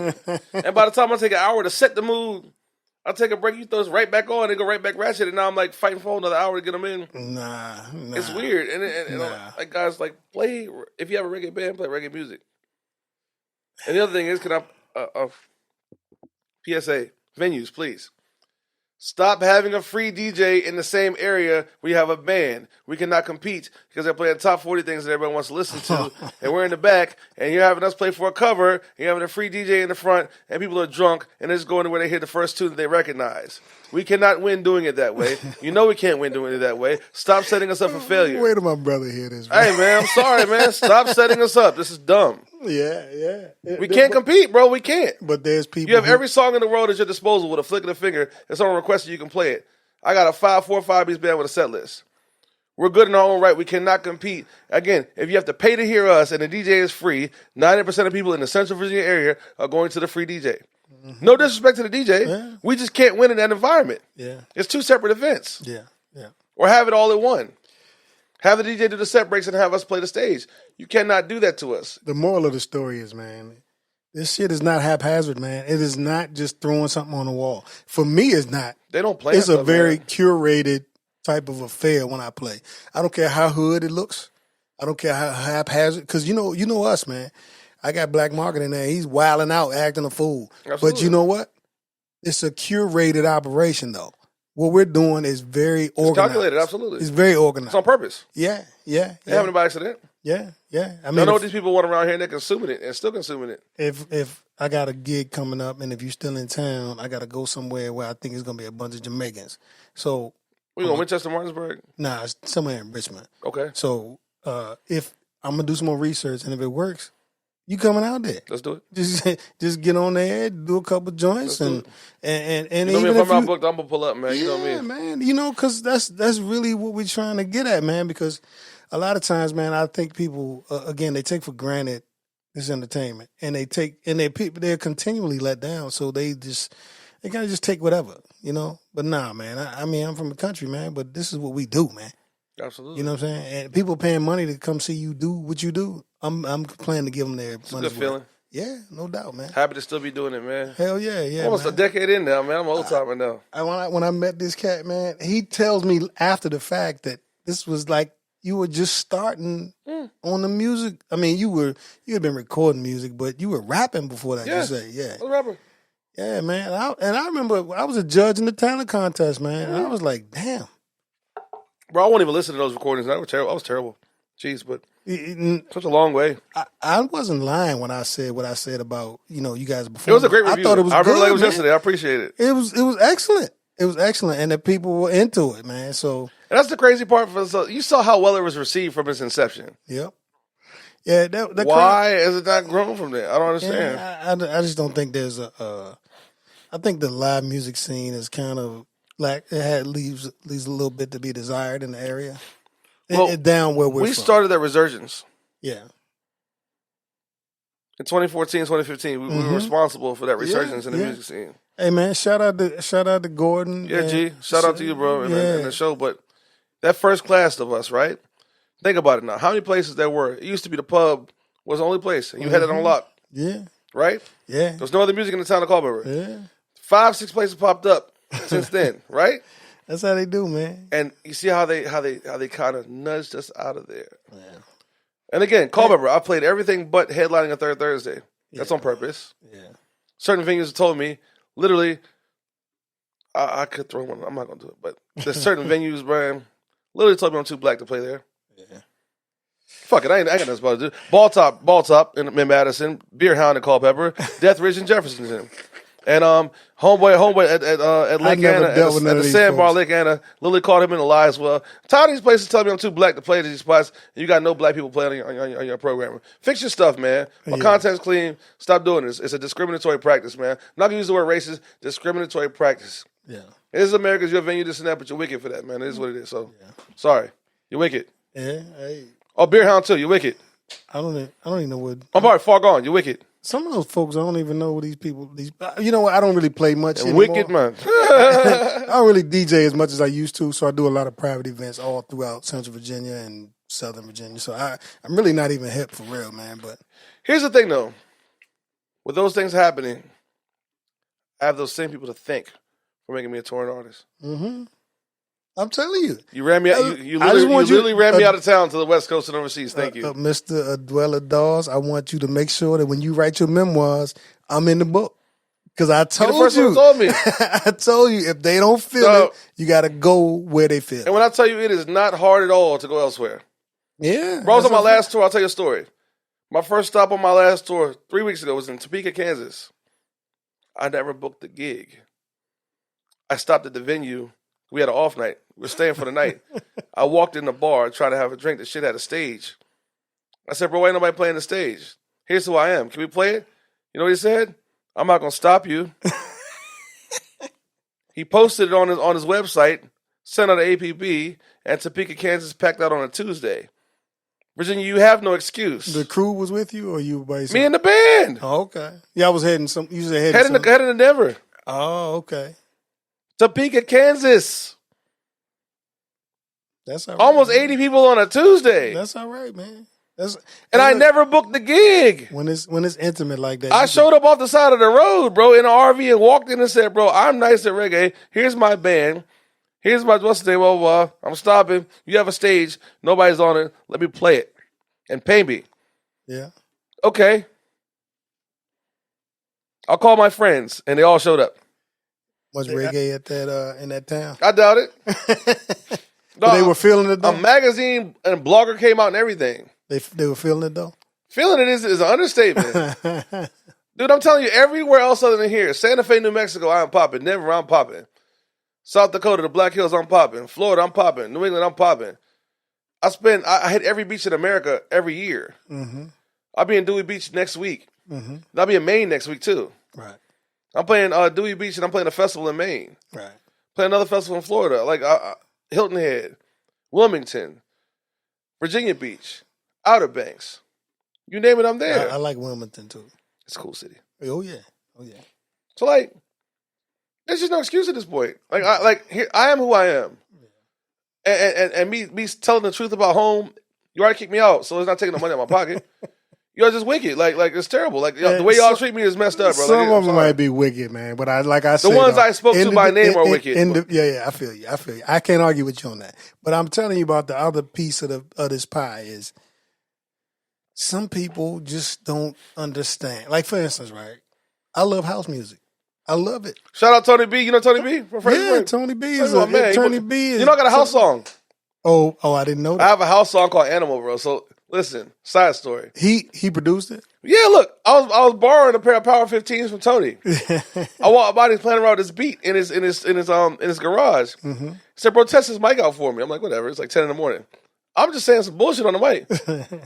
And by the time I take an hour to set the mood, I take a break, you throw us right back on, they go right back ratchet, and now I'm, like, fighting for another hour to get them in. Nah. It's weird. And like, guys, like, play... If you have a reggae band, play reggae music. And the other thing is, can I... PSA, venues, please. Stop having a free DJ in the same area where you have a band. We cannot compete because they're playing top 40 things that everyone wants to listen to, and we're in the back, and you're having us play for a cover, and you're having a free DJ in the front, and people are drunk, and they're just going to where they hear the first tune that they recognize. We cannot win doing it that way. You know we can't win doing it that way. Stop setting us up for failure. Wait till my brother hear this, man. Hey, man, I'm sorry, man. Stop setting us up. This is dumb. Yeah. We can't compete, bro. We can't. But there's people. You have every song in the world at your disposal with a flick of the finger. If someone requests it, you can play it. I got a 5-4-5 piece band with a set list. We're good in our own right. We cannot compete. Again, if you have to pay to hear us and the DJ is free, 90% of people in the Central Virginia area are going to the free DJ. Mm-hmm. No disrespect to the DJ. Yeah. We just can't win in that environment. Yeah. It's 2 separate events. Yeah. Or have it all in one. Have the DJ do the set breaks and have us play the stage. You cannot do that to us. The moral of the story is, man, this shit is not haphazard, man. It is not just throwing something on the wall. For me, it's not. They don't play. It's a very curated type of affair when I play. I don't care how hood it looks. I don't care how haphazard. Because you know us, man. I got Black Market in there. He's wilding out, acting a fool. Absolutely. But you know what? It's a curated operation, though. What we're doing is very organized. It's calculated, absolutely. It's very organized. It's on purpose. Yeah. They haven't by accident. Yeah. I mean, I know what these people want around here, and they're consuming it and still consuming it. If I got a gig coming up, and if you're still in town, I got to go somewhere where I think it's going to be a bunch of Jamaicans. So, we going Winchester, Martinsburg? Nah, it's somewhere in Richmond. Okay. So, if I'm gonna do some more research, and if it works, you coming out there? Let's do it. Just get on there, do a couple joints, and you know me, if I'm out booked, I'm gonna pull up, man. You know me, man. You know, because that's really what we're trying to get at, man. Because a lot of times, man, I think people again they take for granted this entertainment, and they're continually let down. So they kind of just take whatever, you know. But nah, man. I mean, I'm from the country, man, but this is what we do, man. Absolutely. You know what I'm saying? And people paying money to come see you do what you do. I'm planning to give them their money. It's a good feeling. Yeah, no doubt, man. Happy to still be doing it, man. Hell yeah. Almost a decade in now, man. I'm an old timer now. When I met this cat, man, he tells me after the fact that this was like you were just starting on the music. I mean, you had been recording music, but you were rapping before that. Yeah, you say, yeah, I was a rapper. Yeah, man. I remember I was a judge in the talent contest, man. And I was like, damn. Bro, I won't even listen to those recordings. I was terrible. Jeez, but such a long way. I wasn't lying when I said what I said about, you guys before. It was a great review. I thought it was I remember good, like it was man. yesterday. I appreciate it. It was excellent. It was excellent, and the people were into it, man. So and that's the crazy part. You saw how well it was received from its inception. Yep. Yeah. Why has it not grown from there? I don't understand. Yeah, I just don't think there's I think the live music scene is kind of like leaves a little bit to be desired in the area. Well, down where we started that resurgence. Yeah. In 2014, 2015, we were responsible for that resurgence in the music scene. Hey man, shout out to Gordon. Yeah, G. Shout out to you, bro, and the show. But that first class of us, right? Think about it now. How many places there were? It used to be the pub was the only place, and you had it on lock. Yeah. Right? Yeah. There was no other music in the town of Culpeper. Yeah. 5, 6 places popped up since then, right? That's how they do, man. And you see how they kind of nudged us out of there. Yeah. And again, Culpeper, I played everything but headlining a Third Thursday. That's on purpose. Yeah. Certain venues told me, literally, I could throw one. I'm not gonna do it, but there's certain venues, Brian, literally told me I'm too black to play there. Yeah. Fuck it, I got nothing about to do. Ball Top in Madison, Beer Hound in Culpeper, Death Ridge in Jefferson. And homeboy at Lake Anna, at the Sandbar Lake Anna, Lily called him in a lie as well. Tired of these places telling me I'm too black to play at these spots, and you got no black people playing on your program. Fix your stuff, man. My content's clean. Stop doing this. It's a discriminatory practice, man. I'm not going to use the word racist. Discriminatory practice. Yeah. It is America's your venue, this and that, but you're wicked for that, man. It is what it is. So, sorry. You're wicked. Yeah. Hey. Oh, Beer Hound too. You're wicked. I don't even know what. I'm already far gone. You're wicked. Some of those folks, I don't even know these people. You know what? I don't really play much anymore. Wicked, man. I don't really DJ as much as I used to, so I do a lot of private events all throughout Central Virginia and Southern Virginia. So I'm really not even hip for real, man. But here's the thing, though. With those things happening, I have those same people to thank for making me a touring artist. Mm-hmm. I'm telling you. You ran me out. You literally ran me out of town to the West Coast and overseas. Thank you. Mr. Adwela Dawes, I want you to make sure that when you write your memoirs, I'm in the book. Because I told You're the first you. one who told me. I told you, if they don't feel it, you got to go where they feel it. And when I tell you, it is not hard at all to go elsewhere. Yeah. Bro, I was on my last tour. I'll tell you a story. My first stop on my last tour 3 weeks ago was in Topeka, Kansas. I never booked the gig. I stopped at the venue. We had an off night. We were staying for the night. I walked in the bar trying to have a drink. The shit had a stage. I said, bro, ain't nobody playing the stage. Here's who I am. Can we play it? You know what he said? I'm not going to stop you. He posted it on his website, sent out an APB, and Topeka, Kansas packed out on a Tuesday. Virginia, you have no excuse. The crew was with you or you by yourself? Me and the band. Oh, okay. Yeah, I was heading heading to Denver. Oh, okay. Topeka, Kansas. That's all right. Almost 80 people on a Tuesday. That's all right, man. I never booked the gig. When it's intimate like that. I showed up off the side of the road, bro, in an RV and walked in and said, bro, I'm nice at reggae. Here's my band. Here's my, what's the name? Well, I'm stopping. You have a stage. Nobody's on it. Let me play it. And pay me. Yeah. Okay. I'll call my friends. And they all showed up. Was reggae at that in that town? I doubt it. No, they were feeling it though? A magazine and blogger came out and everything. They were feeling it though? Feeling it is an understatement. Dude, I'm telling you, everywhere else other than here, Santa Fe, New Mexico, I'm popping. Denver, I'm popping. South Dakota, the Black Hills, I'm popping. Florida, I'm popping. New England, I'm popping. I hit every beach in America every year. Mm-hmm. I'll be in Dewey Beach next week. Mm-hmm. I'll be in Maine next week too. Right. I'm playing Dewey Beach and I'm playing a festival in Maine. Right. Playing another festival in Florida, like Hilton Head, Wilmington, Virginia Beach, Outer Banks. You name it, I'm there. I like Wilmington too. It's a cool city. Oh yeah. Oh yeah. So like, there's just no excuse at this point. Like I am who I am. And me telling the truth about home, you already kicked me out, so it's not taking no money out of my pocket. Y'all just wicked. Like it's terrible. Like the way y'all treat me is messed up, bro. Some of them might be wicked, man. But the ones I spoke to by name are wicked. Yeah, I feel you. I can't argue with you on that. But I'm telling you about the other piece of this pie is some people just don't understand. Like for instance, right? I love house music. I love it. Shout out Tony B. You know Tony B? Yeah, Tony B is a man. Tony B is. You know I got a house song. Oh, I didn't know that. I have a house song called Animal, bro. So listen, side story. He produced it? Yeah, look, I was borrowing a pair of Power 15s from Tony. I walked by, he's playing around with this beat in his garage. Mm-hmm. He said, bro, test his mic out for me. I'm like, whatever. It's like 10 in the morning. I'm just saying some bullshit on the mic.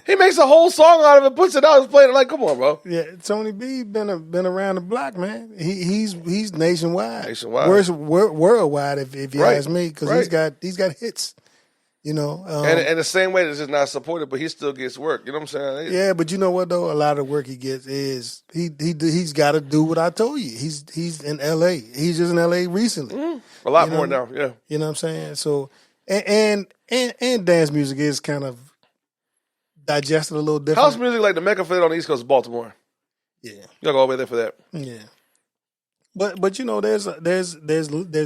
He makes a whole song out of it, puts it out, he's playing it like, come on, bro. Yeah, Tony B been around the block, man. He's nationwide. Nationwide. Worldwide if you ask me, because he's got hits. You know, and the same way that's just not supported, but he still gets work. You know what I'm saying? yeah, but you know what though? A lot of the work he gets is he's got to do what I told you. He's in L.A. He's just in L.A. recently. A lot more now. Yeah, you know what I'm saying. So and dance music is kind of digested a little different. House music, like the mecca for it on the East Coast is Baltimore. Yeah, you gotta go all the way there for that. Yeah, but you know, there's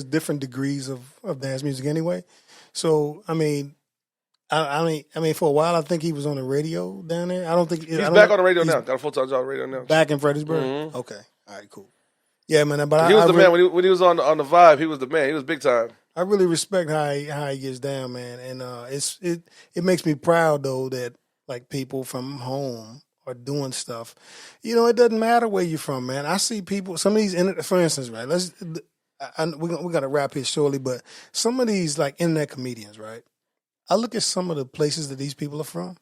different degrees of dance music anyway. So I mean, for a while I think he was on the radio down there. I don't think he's back on the radio now. Got a full-time job on the radio now. Back in Fredericksburg. Mm-hmm. Okay, all right, cool. Yeah, man. But he was the man when he was on the Vibe. He was the man. He was big time. I really respect how he gets down, man, and it makes me proud though that like people from home are doing stuff. You know, it doesn't matter where you're from, man. I see people. Some of these, for instance, right? We got to wrap here shortly, but some of these like internet comedians, right? I look at some of the places that these people are from.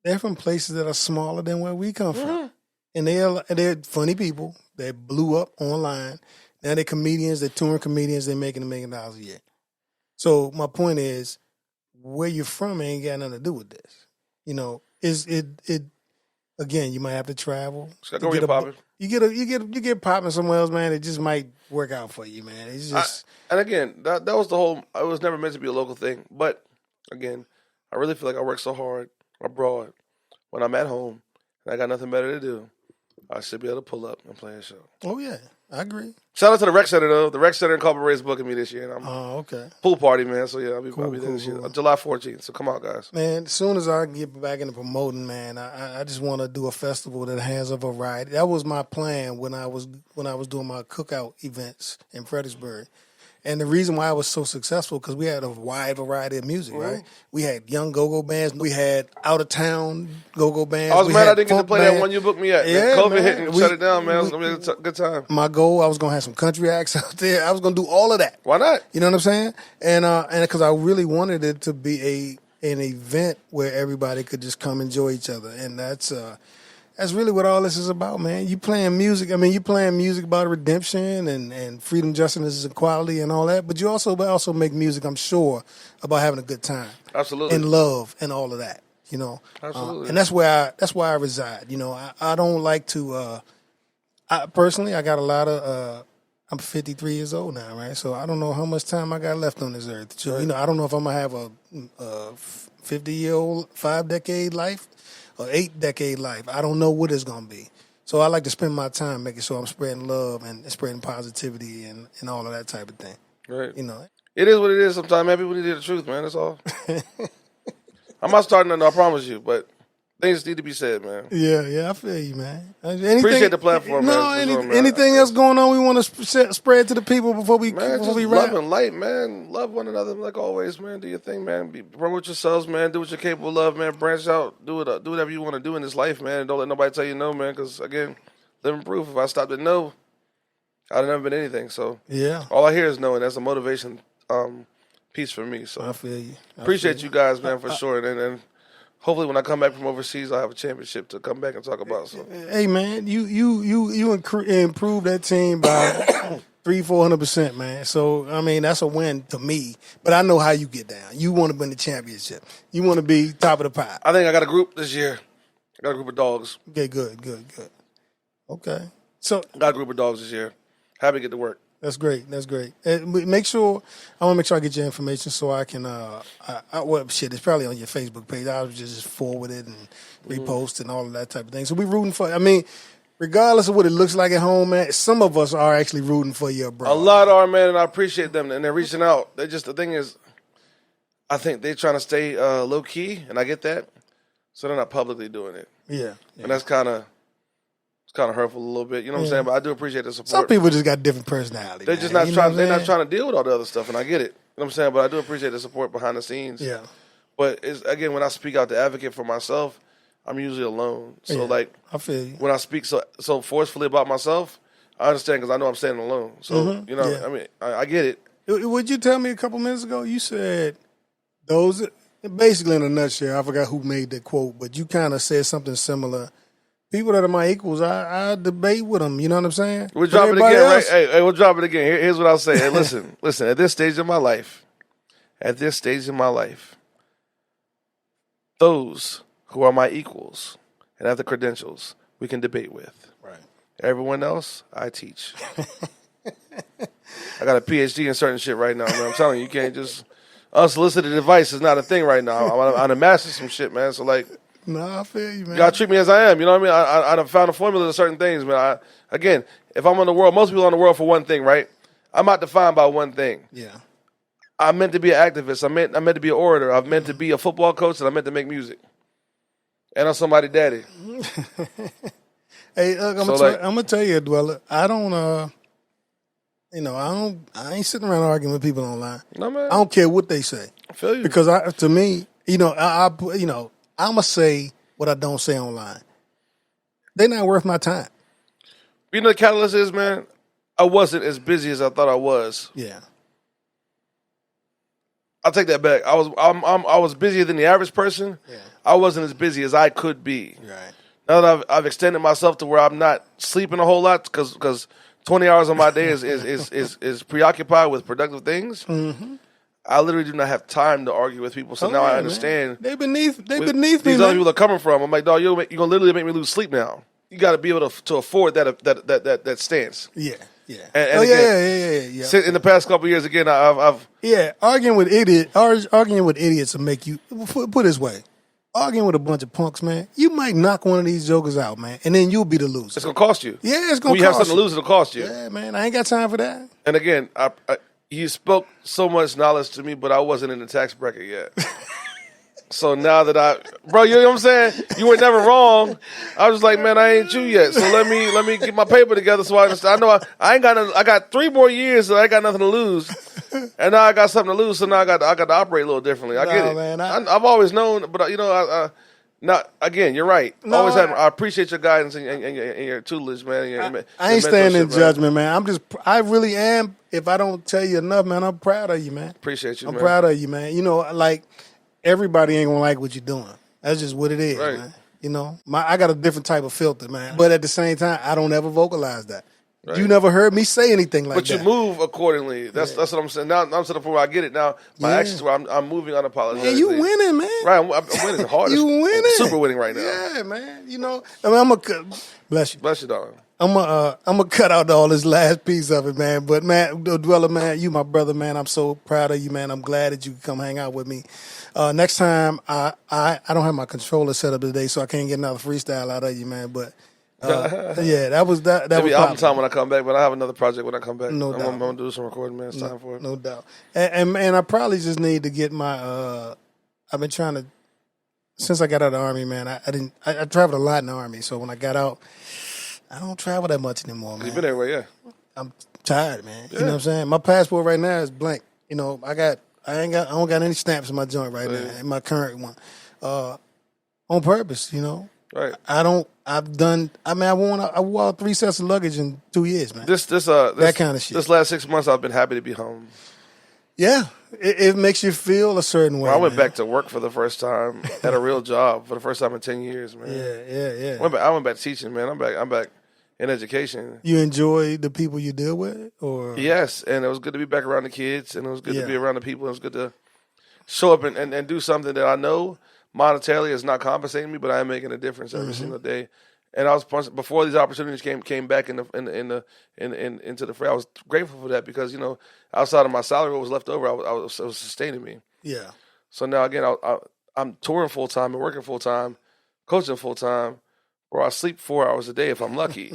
They're from places that are smaller than where we come from, and they're funny people. They blew up online. Now they're comedians. They're touring comedians. They're making $1 million a year. So my point is, where you're from ain't got nothing to do with this. You know, again, you might have to travel. You get popping somewhere else, man. It just might work out for you, man. It's just and again, that was the whole. It was never meant to be a local thing, but again, I really feel like I work so hard abroad when I'm at home and I got nothing better to do. I should be able to pull up and play a show. Oh yeah, I agree. Shout out to the Rec Center though. The Rec Center in Culver is booking me this year. And okay. Pool party, man. So yeah, I'll be there this year. July 14th. So come on, guys. Man, as soon as I get back into promoting, man, I just want to do a festival that has a variety. That was my plan when I was doing my cookout events in Fredericksburg. And the reason why I was so successful, because we had a wide variety of music, right? We had young go-go bands. We had out-of-town go-go bands. I was mad I didn't get to play that one you booked me at. Yeah, COVID hit and shut it down, man. It was going to be a good time. My goal, I was going to have some country acts out there. I was going to do all of that. Why not? You know what I'm saying? And because I really wanted it to be an event where everybody could just come enjoy each other. And that's really what all this is about, man. You playing music. I mean, you playing music about redemption and freedom, justice, and equality and all that. But you also make music, I'm sure, about having a good time. Absolutely. And love and all of that, you know. Absolutely. And that's where I reside. You know, I don't like to. I personally got a lot of. I'm 53 years old now, right? So I don't know how much time I got left on this earth. So, you know, I don't know if I'm gonna have a 50-year-old, 5-decade life. Or 8-decade life. I don't know what it's going to be. So I like to spend my time making sure I'm spreading love and spreading positivity and all of that type of thing. Right. You know. It is what it is sometimes, man. People need to hear the truth, man. That's all. I'm not starting nothing, I promise you, but things need to be said, man. Yeah, I feel you, man. Appreciate the platform, man. Anything else going on we want to spread to the people before we wrap? Love and light, man. Love one another like always, man. Do your thing, man. Promote yourselves, man. Do what you're capable of, man. Branch out. Do whatever you want to do in this life, man. Don't let nobody tell you no, man, because, again, living proof. If I stopped at no, I'd have never been anything. So yeah, all I hear is no, and that's a motivation piece for me. So I feel you. Appreciate you guys, man, for sure. And hopefully, when I come back from overseas, I'll have a championship to come back and talk about. So, hey, man, you improved that team by 300-400%, man. So, I mean, that's a win to me. But I know how you get down. You want to win the championship. You want to be top of the pile. I think I got a group this year. I got a group of dogs. Okay, good. Okay, so got a group of dogs this year. Happy to get to work. That's great. I want to make sure I get your information so I can. It's probably on your Facebook page. I'll just forward it and repost and all of that type of thing. So we rooting for. I mean, regardless of what it looks like at home, man, some of us are actually rooting for you abroad. A lot are, man, and I appreciate them. And they're reaching out. The thing is, I think they're trying to stay low key, and I get that. So they're not publicly doing it. Yeah. And that's kind of hurtful a little bit, you know what I'm saying? But I do appreciate the support. Some people just got different personalities. They're just not trying. They're not trying to deal with all the other stuff, and I get it. You know what I'm saying? But I do appreciate the support behind the scenes. Yeah. But again, when I speak out to advocate for myself, I'm usually alone. So I feel you. When I speak so forcefully about myself, I understand because I know I'm standing alone. So you know, I mean, I get it. Would you tell me a couple minutes ago? You said those basically in a nutshell. I forgot who made that quote, but you kind of said something similar. People that are my equals, I debate with them. You know what I'm saying? We'll drop it again, right? Hey, we'll drop it again. Here's what I'll say. Hey, listen. At this stage of my life, those who are my equals and have the credentials we can debate with. Right. Everyone else, I teach. I got a PhD in certain shit right now, man. I'm telling you, you can't just unsolicited advice is not a thing right now. I'm a master some shit, man. So like, no, I feel you, man. You gotta treat me as I am. You know what I mean? I found a formula to certain things, man. Again, if I'm in the world, most people are in the world for one thing, right? I'm not defined by one thing. Yeah. I'm meant to be an activist. I'm meant to be an orator. I'm meant to be a football coach, and I'm meant to make music. And I'm somebody's daddy. Hey, look, I'm gonna tell you, Adwela. I don't. I ain't sitting around arguing with people online. No, man. I don't care what they say. I feel you. Because to me, I'ma say what I don't say online. They're not worth my time. You know the catalyst is, man. I wasn't as busy as I thought I was. Yeah. I'll take that back. I was busier than the average person. Yeah. I wasn't as busy as I could be. Right. Now that I've extended myself to where I'm not sleeping a whole lot because 20 hours of my day is preoccupied with productive things. Mm-hmm. I literally do not have time to argue with people. So now I understand. They beneath me. These other people are coming from. I'm like, dog, you're gonna literally make me lose sleep now. You got to be able to afford that stance. Yeah. Yeah. And again, yeah. In the past couple of years, again, I've arguing with idiots will make you put it this way. Arguing with a bunch of punks, man, you might knock one of these jokers out, man, and then you'll be the loser. It's gonna cost you. Yeah, it's gonna. When you have something to lose, it'll cost you. Yeah, man, I ain't got time for that. And again, you spoke so much knowledge to me, but I wasn't in the tax bracket yet. So now that bro, you know what I'm saying? You were never wrong. I was like, man, I ain't you yet. So let me get my paper together so I understand. I know I ain't got. I got 3 more years, so I ain't got nothing to lose. And now I got something to lose, so now I got to operate a little differently. I get it. Man, I've always known, but not again. You're right. No, I appreciate your guidance and your tutelage, man. I ain't staying in judgment, man. I really am. If I don't tell you enough, man, I'm proud of you, man. Appreciate you. I'm proud of you, man. You know, like everybody ain't gonna like what you're doing. That's just what it is, right. Man. You know, I got a different type of filter, man. But at the same time, I don't ever vocalize that. Right. You never heard me say anything like that. But you move accordingly. That's what I'm saying. Now I'm to the point where I get it. Now my actions where I'm moving unapologetically. Yeah, you winning, man. Right, I'm winning hard. You winning. I'm super winning right now. Yeah, man. You know, I mean, I'm gonna bless you. Bless you, dog. I'm gonna cut out all this last piece of it, man. But man, Adwela, man, you my brother, man. I'm so proud of you, man. I'm glad that you could come hang out with me. Next time, I don't have my controller set up today, so I can't get another freestyle out of you, man. But yeah, that was that. That It'll was be album time when I come back, but I have another project when I come back. No doubt. I'm gonna do some recording, man. It's time for it. No doubt. And man, I probably just need to get my. I've been trying to since I got out of the Army, man. I traveled a lot in the Army, so when I got out, I don't travel that much anymore, man. You've been everywhere, yeah. I'm tired, man. Yeah. You know what I'm saying? My passport right now is blank. You know, I don't got any stamps in my joint right now, in my current one. On purpose, you know. Right. I wore 3 sets of luggage in 2 years, man. This that kind of shit. This last 6 months, I've been happy to be home. Yeah, it makes you feel a certain way. Well, I went back to work for the first time at a real job for the first time in 10 years, man. Yeah. I went back to teaching, man. I'm back in education. You enjoy the people you deal with, or yes, and it was good to be back around the kids, and it was good to be around the people. It was good to show up and do something that I know monetarily is not compensating me, but I am making a difference every single day. And I was before these opportunities came back into the fray. I was grateful for that because outside of my salary, what was left over, it was sustaining me. Yeah. So now again, I'm touring full time and working full time, coaching full time, or I sleep 4 hours a day if I'm lucky.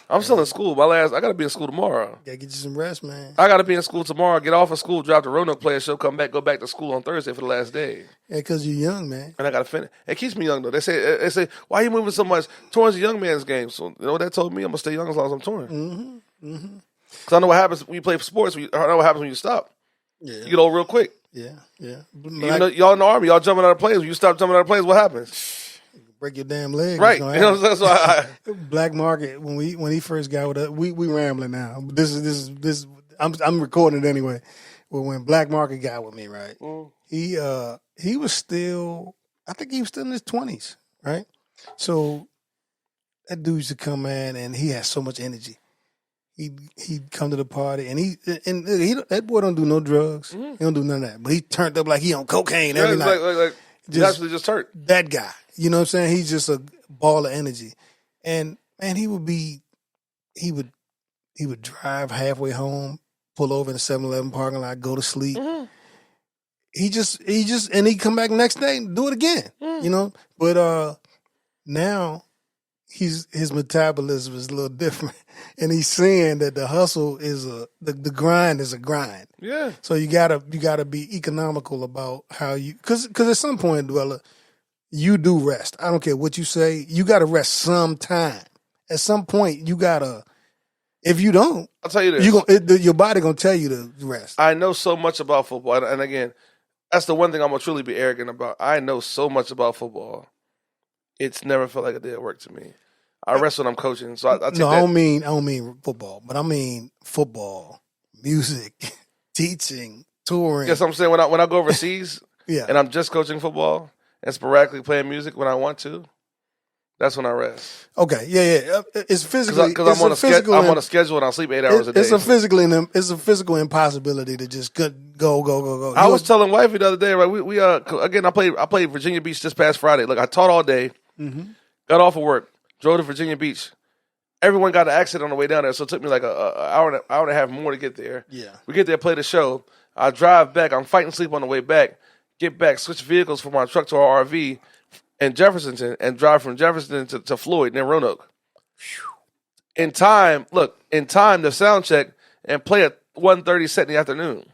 I'm still in school. I got to be in school tomorrow. Gotta get you some rest, man. I got to be in school tomorrow. Get off of school, drop the Roanoke Player Show, come back, go back to school on Thursday for the last day. Yeah, because you're young, man. And I got to finish. It keeps me young, though. They say, why are you moving so much? Touring's a young man's game. So, you know what that told me? I'm going to stay young as long as I'm touring. Mm-hmm. Because I know what happens when you play sports. I know what happens when you stop. Yeah. You get old real quick. Yeah. Even though y'all in the Army, y'all jumping out of planes. When you stop jumping out of planes, what happens? Break your damn leg. Right. You know what I'm saying? Black Market, when he first got with us, we rambling now. This is I'm recording it anyway. Well, when Black Market got with me, right? He was still, I think he was still in his 20s, right? So that dude used to come in and he had so much energy. He'd come to the party and he that boy don't do no drugs. He don't do none of that. But he turned up like he on cocaine every night. He's actually just hurt. That guy. You know what I'm saying? He's just a ball of energy. And man, he would drive halfway home, pull over in the 7-Eleven parking lot, go to sleep. Mm-hmm. He just and he come back next day and do it again. You know? But now his metabolism is a little different. And he's seeing that the hustle is the grind is a grind. Yeah. So you gotta be economical about how you because at some point, Dwella, you do rest. I don't care what you say. You gotta rest sometime. At some point, you gotta. If you don't, I'll tell you this: your body gonna tell you to rest. I know so much about football, and again, that's the one thing I'm gonna truly be arrogant about. I know so much about football. It's never felt like a day at work to me. I rest when I'm coaching, so I take no, that. I don't mean football, but I mean football, music, teaching, touring. Yes, I'm saying when I go overseas, Yeah. and I'm just coaching football and sporadically playing music when I want to, that's when I rest. Okay, yeah. It's physically Because I'm on a schedule and I sleep 8 hours a day. It's a physical impossibility to just go. I was telling wifey the other day, right? We again, I played Virginia Beach this past Friday. Look, I taught all day, got off of work, drove to Virginia Beach. Everyone got an accident on the way down there, so it took me like an hour and a half more to get there. Yeah. We get there, play the show. I drive back. I'm fighting sleep on the way back. Get back, switch vehicles from my truck to our RV in Jefferson and drive from Jefferson to Floyd near Roanoke. In time, the sound check and play at 1:30 set in the afternoon.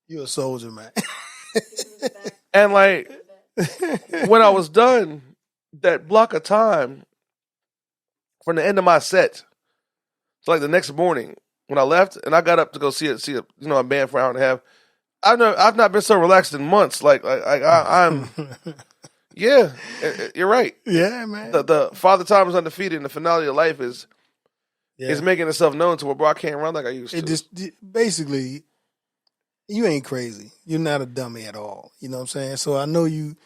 You're a soldier, man. And like when I was done, that block of time from the end of my set, so like the next morning when I left and I got up to go see a band for an hour and a half. I've not been so relaxed in months. I'm. Yeah, you're right. Yeah, man. The Father Time is undefeated, and the finale of life is making itself known to where, bro, I can't run like I used to. It just basically, you ain't crazy. You're not a dummy at all. You know what I'm saying? So I know you.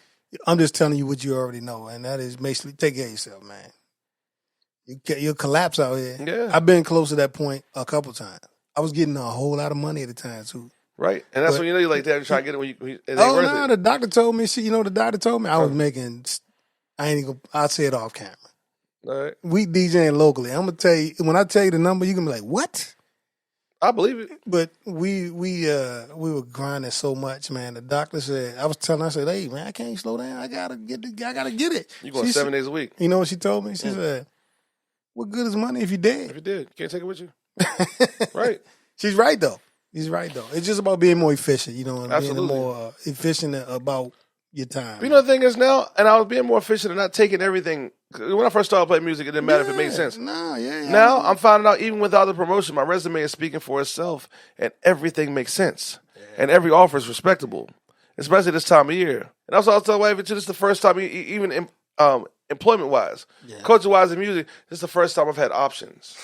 I'm just telling you what you already know, and that is basically take care of yourself, man. You'll collapse out here. Yeah, I've been close to that point a couple times. I was getting a whole lot of money at the time too. Right, and that's when you know you're like that. You're trying to get it when it ain't Oh worth no, it. the doctor told me. The doctor told me I was making. I'll say it off camera. All right. We DJing locally. I'm gonna tell you when I tell you the number, you're gonna be like, "What?" I believe it. But we were grinding so much, man. The doctor said, I said, "Hey, man, I can't slow down. I gotta get it." You going 7 days a week? You know what she told me? She said, "What good is money if you're dead?" If you did, you can't take it with you. Right. She's right though. He's right though. It's just about being more efficient, and Absolutely. being more efficient about your time. You know the thing is now, and I was being more efficient and not taking everything. When I first started playing music, it didn't matter if it made sense. Now I'm finding out even without the promotion, my resume is speaking for itself, and everything makes sense, and every offer is respectable, especially this time of year. And also, I'll tell my wife, this is the first time, even employment wise, coaching wise in music, this is the first time I've had options.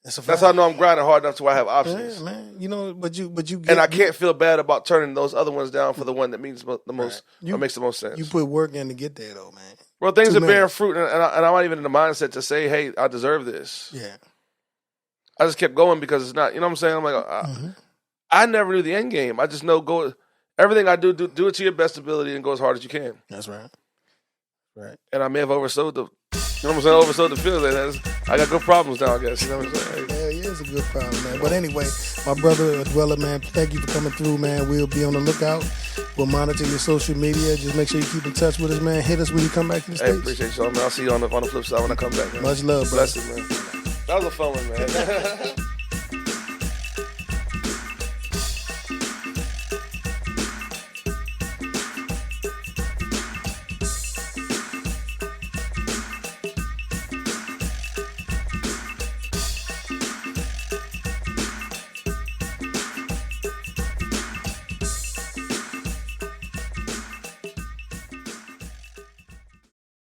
That's how I know I'm grinding hard enough to where I have options. Yeah, man. But you get, and I can't feel bad about turning those other ones down for the one that means the most, or makes the most sense. You put work in to get there, though, man. Well, things are bearing fruit, and I'm not even in the mindset to say, "Hey, I deserve this." Yeah. I just kept going because it's not. You know what I'm saying? I'm like, I never knew the end game. I just know everything I do it to your best ability and go as hard as you can. That's right. Right. And I may have oversold the. You know what I'm saying? Oversold the feelings. I got good problems now, I guess. You know what I'm saying? Yeah, it's a good problem, man. But anyway, my brother Adwela, man, thank you for coming through, man. We'll be on the lookout. We'll monitor your social media. Just make sure you keep in touch with us, man. Hit us when you come back to the States. Appreciate you, man. I'll see you on the flip side when I come back, man. Much love, bro. Bless you, man. That was a fun one, man.